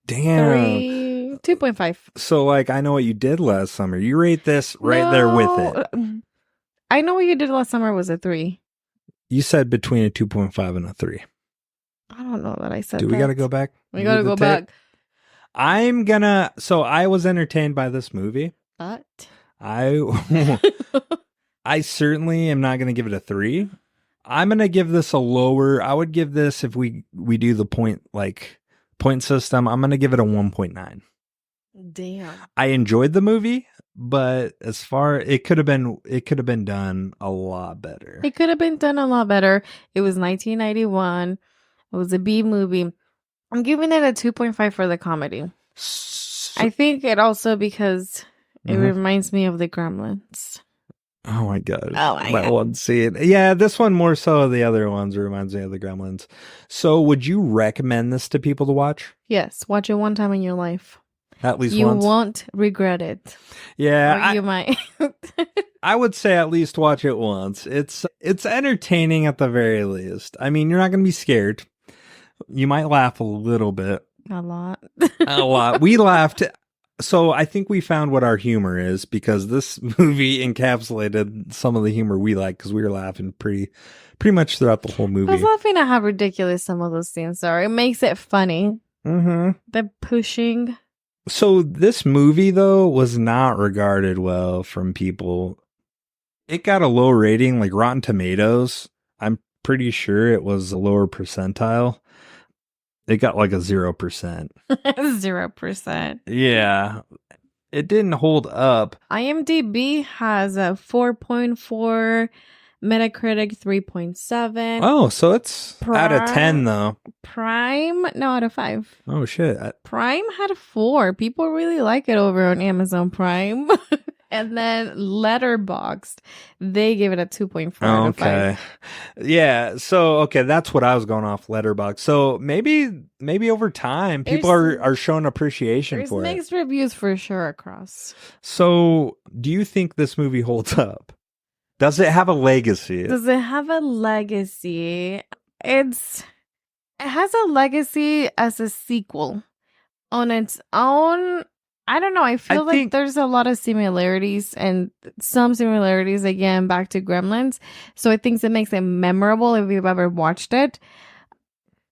Damn. 3, 2.5. So, like, I know what you did last summer. You rate this right there with it. I know what you did last summer was a 3. You said between a 2.5 and a 3. I don't know that I said Do that. we got to go back? We got to go back. So I was entertained by this movie. But I certainly am not going to give it a 3. I'm going to give this a lower. I would give this, if we do the point system, I'm going to give it a 1.9. Damn. I enjoyed the movie, but it could have been done a lot better. It could have been done a lot better. It was 1991. It was a B movie. I'm giving it a 2.5 for the comedy. I think it also because it reminds me of the Gremlins. Oh my god. Oh my god. One scene. Yeah, this one more so the other ones reminds me of the Gremlins. So would you recommend this to people to watch? Yes, watch it one time in your life. At least you once. You won't regret it. Yeah. Or you might. I would say at least watch it once. It's entertaining at the very least. I mean, you're not going to be scared. You might laugh a little bit. A lot. A lot. We laughed. So I think we found what our humor is, because this movie encapsulated some of the humor we like, because we were laughing pretty much throughout the whole movie. I was laughing at how ridiculous some of those scenes are. It makes it funny. Mm-hmm. The pushing. So this movie, though, was not regarded well from people. It got a low rating, like Rotten Tomatoes. I'm pretty sure it was a lower percentile. It got like a 0%. 0%. Yeah. It didn't hold up. IMDb has a 4.4, Metacritic 3.7. Oh, so it's out of 10 though. Prime, no, out of 5. Oh shit. Prime had a 4. People really like it over on Amazon Prime. And then Letterboxd, they gave it a 2.4 out of 5. Yeah, so okay, that's what I was going off, Letterboxd. So maybe over time people are showing appreciation for it. There's mixed reviews for sure across. So, do you think this movie holds up? Does it have a legacy? Does it have a legacy? It has a legacy as a sequel on its own. I don't know. I feel like there's a lot of similarities, and some similarities again back to Gremlins. So I think it makes it memorable if you've ever watched it.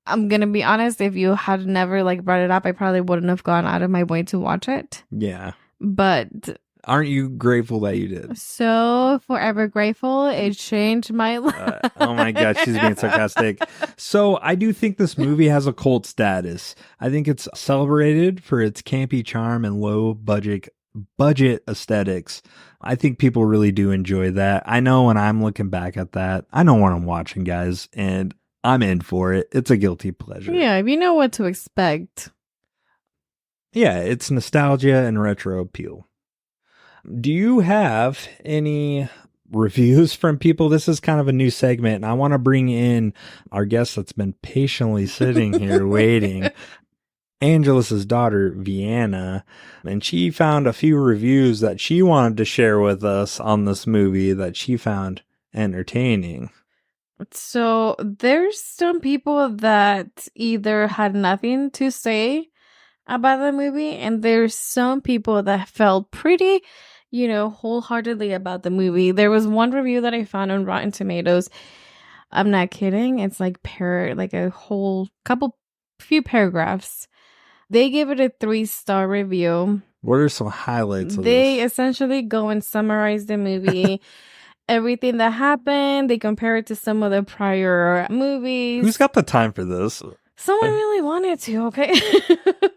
I'm gonna be honest, if you had never brought it up, I probably wouldn't have gone out of my way to watch it. Yeah. But aren't you grateful that you did? So forever grateful. It changed my life. Oh my god, she's being sarcastic. So I do think this movie has a cult status. I think it's celebrated for its campy charm and low budget aesthetics. I think people really do enjoy that. I know when I'm looking back at that, I know what I'm watching, guys, and I'm in for it. It's a guilty pleasure. Yeah, if you know what to expect. Yeah, it's nostalgia and retro appeal. Do you have any reviews from people? This is kind of a new segment, and I want to bring in our guest that's been patiently sitting here waiting, Angelus's daughter, Vienna, and she found a few reviews that she wanted to share with us on this movie that she found entertaining. So there's some people that either had nothing to say about the movie, and there's some people that felt pretty, wholeheartedly about the movie. There was one review that I found on Rotten Tomatoes. I'm not kidding. It's a whole few paragraphs. They give it a 3-star review. What are some highlights of They this? essentially go and summarize the movie. Everything that happened. They compare it to some of the prior movies. Who's got the time for this? Someone really wanted to, okay?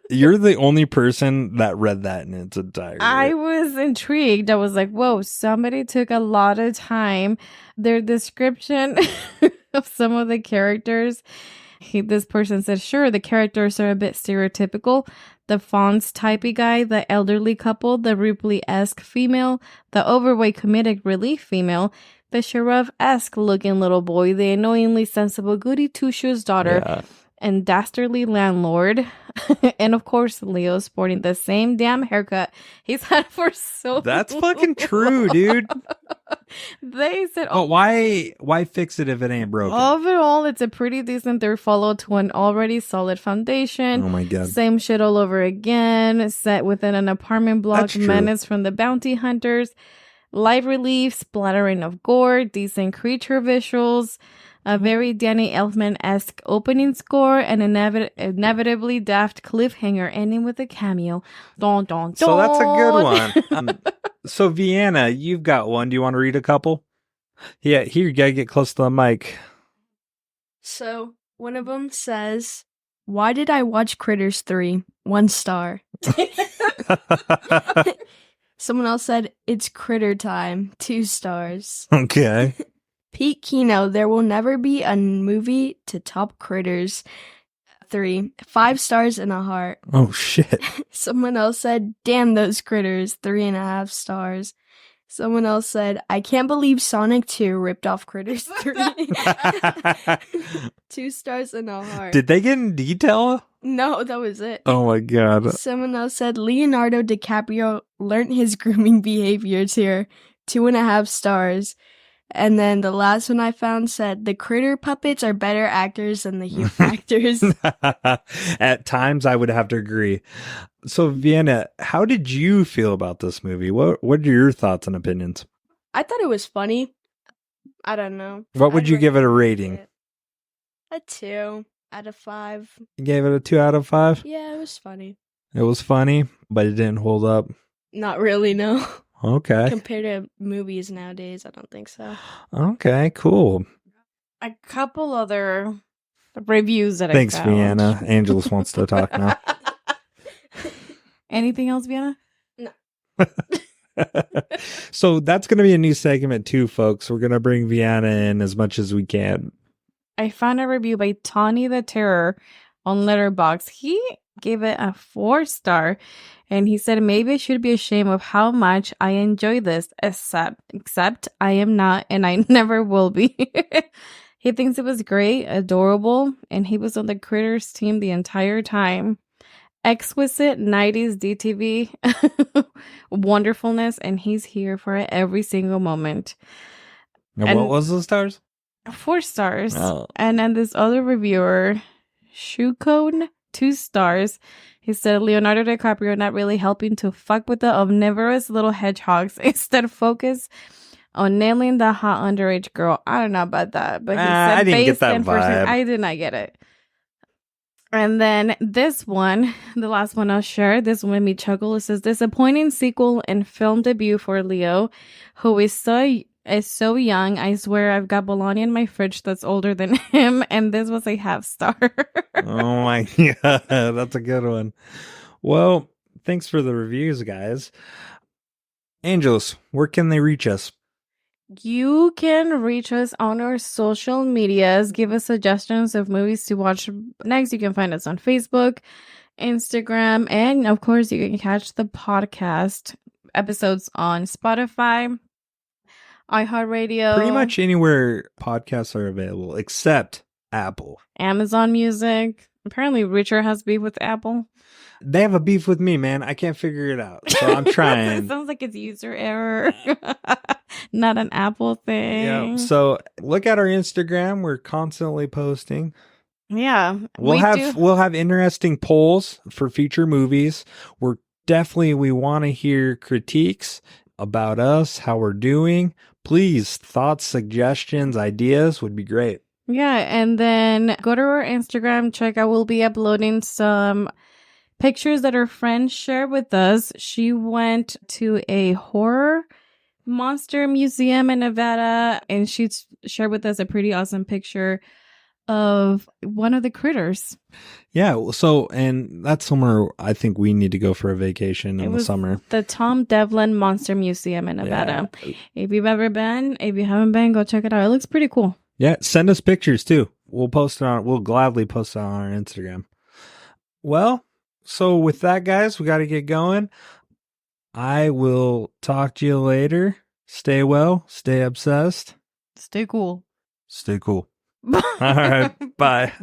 You're the only person that read that in its entirety. I was intrigued. I was like, whoa, somebody took a lot of time. Their description of some of the characters, this person said, sure, the characters are a bit stereotypical. The fonts typey guy, the elderly couple, the Ripley-esque female, the overweight comedic relief female, the sheriff-esque looking little boy, the annoyingly sensible goody two-shoes daughter, and dastardly landlord. And of course, Leo sporting the same damn haircut he's had for so That's long. fucking true, dude. They said, But why fix it if it ain't broken? overall, it's a pretty decent third follow to an already solid foundation. Oh my God. Same shit all over again, set within an apartment block, That's true. menace from the bounty hunters, live relief, splattering of gore, decent creature visuals, a very Danny Elfman-esque opening score, and inevitably daft cliffhanger ending with a cameo. Dun, dun, dun. So that's a good one. So Vienna, you've got one. Do you want to read a couple? Yeah, here you gotta get close to the mic. So one of them says, "Why did I watch Critters 3? 1 star." Someone else said, "It's critter time. 2 stars." Okay. Pete Kino, "There will never be a movie to top Critters 3. 5 stars and a heart." Oh shit. Someone else said, "Damn those critters. 3.5 stars." Someone else said, "I can't believe Sonic 2 ripped off Critters 3. 2 stars and a heart. Did they get in detail? No, that was it. Oh my God. Someone else said, "Leonardo DiCaprio learned his grooming behaviors here. 2.5 stars." And then the last one I found said, "The critter puppets are better actors than the human actors." At times, I would have to agree. So, Vienna, how did you feel about this movie? What are your thoughts and opinions? I thought it was funny. I don't know. What would I'd you give it a recommend rating? it. A 2 out of 5. You gave it a 2 out of 5? Yeah, it was funny. It was funny, but it didn't hold up. Not really, no. Okay. Compared to movies nowadays, I don't think so. Okay, cool. A couple other reviews that Thanks, I found. Vienna. Angelus wants to talk now. Anything else, Vienna? So that's going to be a new segment too, folks. We're going to bring Vienna in as much as we can. I found a review by Tawny the Terror on Letterboxd. He gave it a 4-star, and he said, "Maybe I should be ashamed of how much I enjoy this, except I am not, and I never will be." He thinks it was great, adorable, and he was on the Critters team the entire time. Exquisite 90s DTV wonderfulness, and he's here for it every single moment. And what was the stars? 4 stars. Oh. And then this other reviewer, Shoecone, 2 stars. He said, "Leonardo DiCaprio not really helping to fuck with the omnivorous little hedgehogs. Instead, focus on nailing the hot underage girl." I don't know about that, but he said I didn't get that 10%. vibe. I did not get it. And then this one, the last one I'll share, this one made me chuckle. It says, "Disappointing sequel and film debut for Leo, who is so young. I swear I've got bologna in my fridge that's older than him." And this was a 1/2 star. Oh my God, that's a good one. Well, thanks for the reviews, guys. Angelus, where can they reach us? You can reach us on our social medias. Give us suggestions of movies to watch next. You can find us on Facebook, Instagram, and of course, you can catch the podcast episodes on Spotify, iHeartRadio, Pretty much anywhere podcasts are available, except Apple. Amazon Music. Apparently, Richard has beef with Apple. They have a beef with me, man. I can't figure it out. So I'm It trying. sounds like it's user error, not an Apple thing. Yeah. So look at our Instagram. We're constantly posting. Yeah, We'll have interesting polls for future movies. We want to hear critiques about us, how we're doing. Please, thoughts, suggestions, ideas would be great. Yeah, and then go to our Instagram, check out. We'll be uploading some pictures that our friend shared with us. She went to a horror monster museum in Nevada, and she shared with us a pretty awesome picture of one of the critters. Yeah. So, and that's somewhere I think we need to go for a vacation in the summer. The Tom Devlin Monster Museum in Nevada. Yeah. If you've ever been, if you haven't been, go check it out. It looks pretty cool. Yeah. Send us pictures too. We'll gladly post it on our Instagram. Well, so with that, guys, we got to get going. I will talk to you later. Stay well. Stay obsessed. Stay cool. Stay cool. All right. Bye.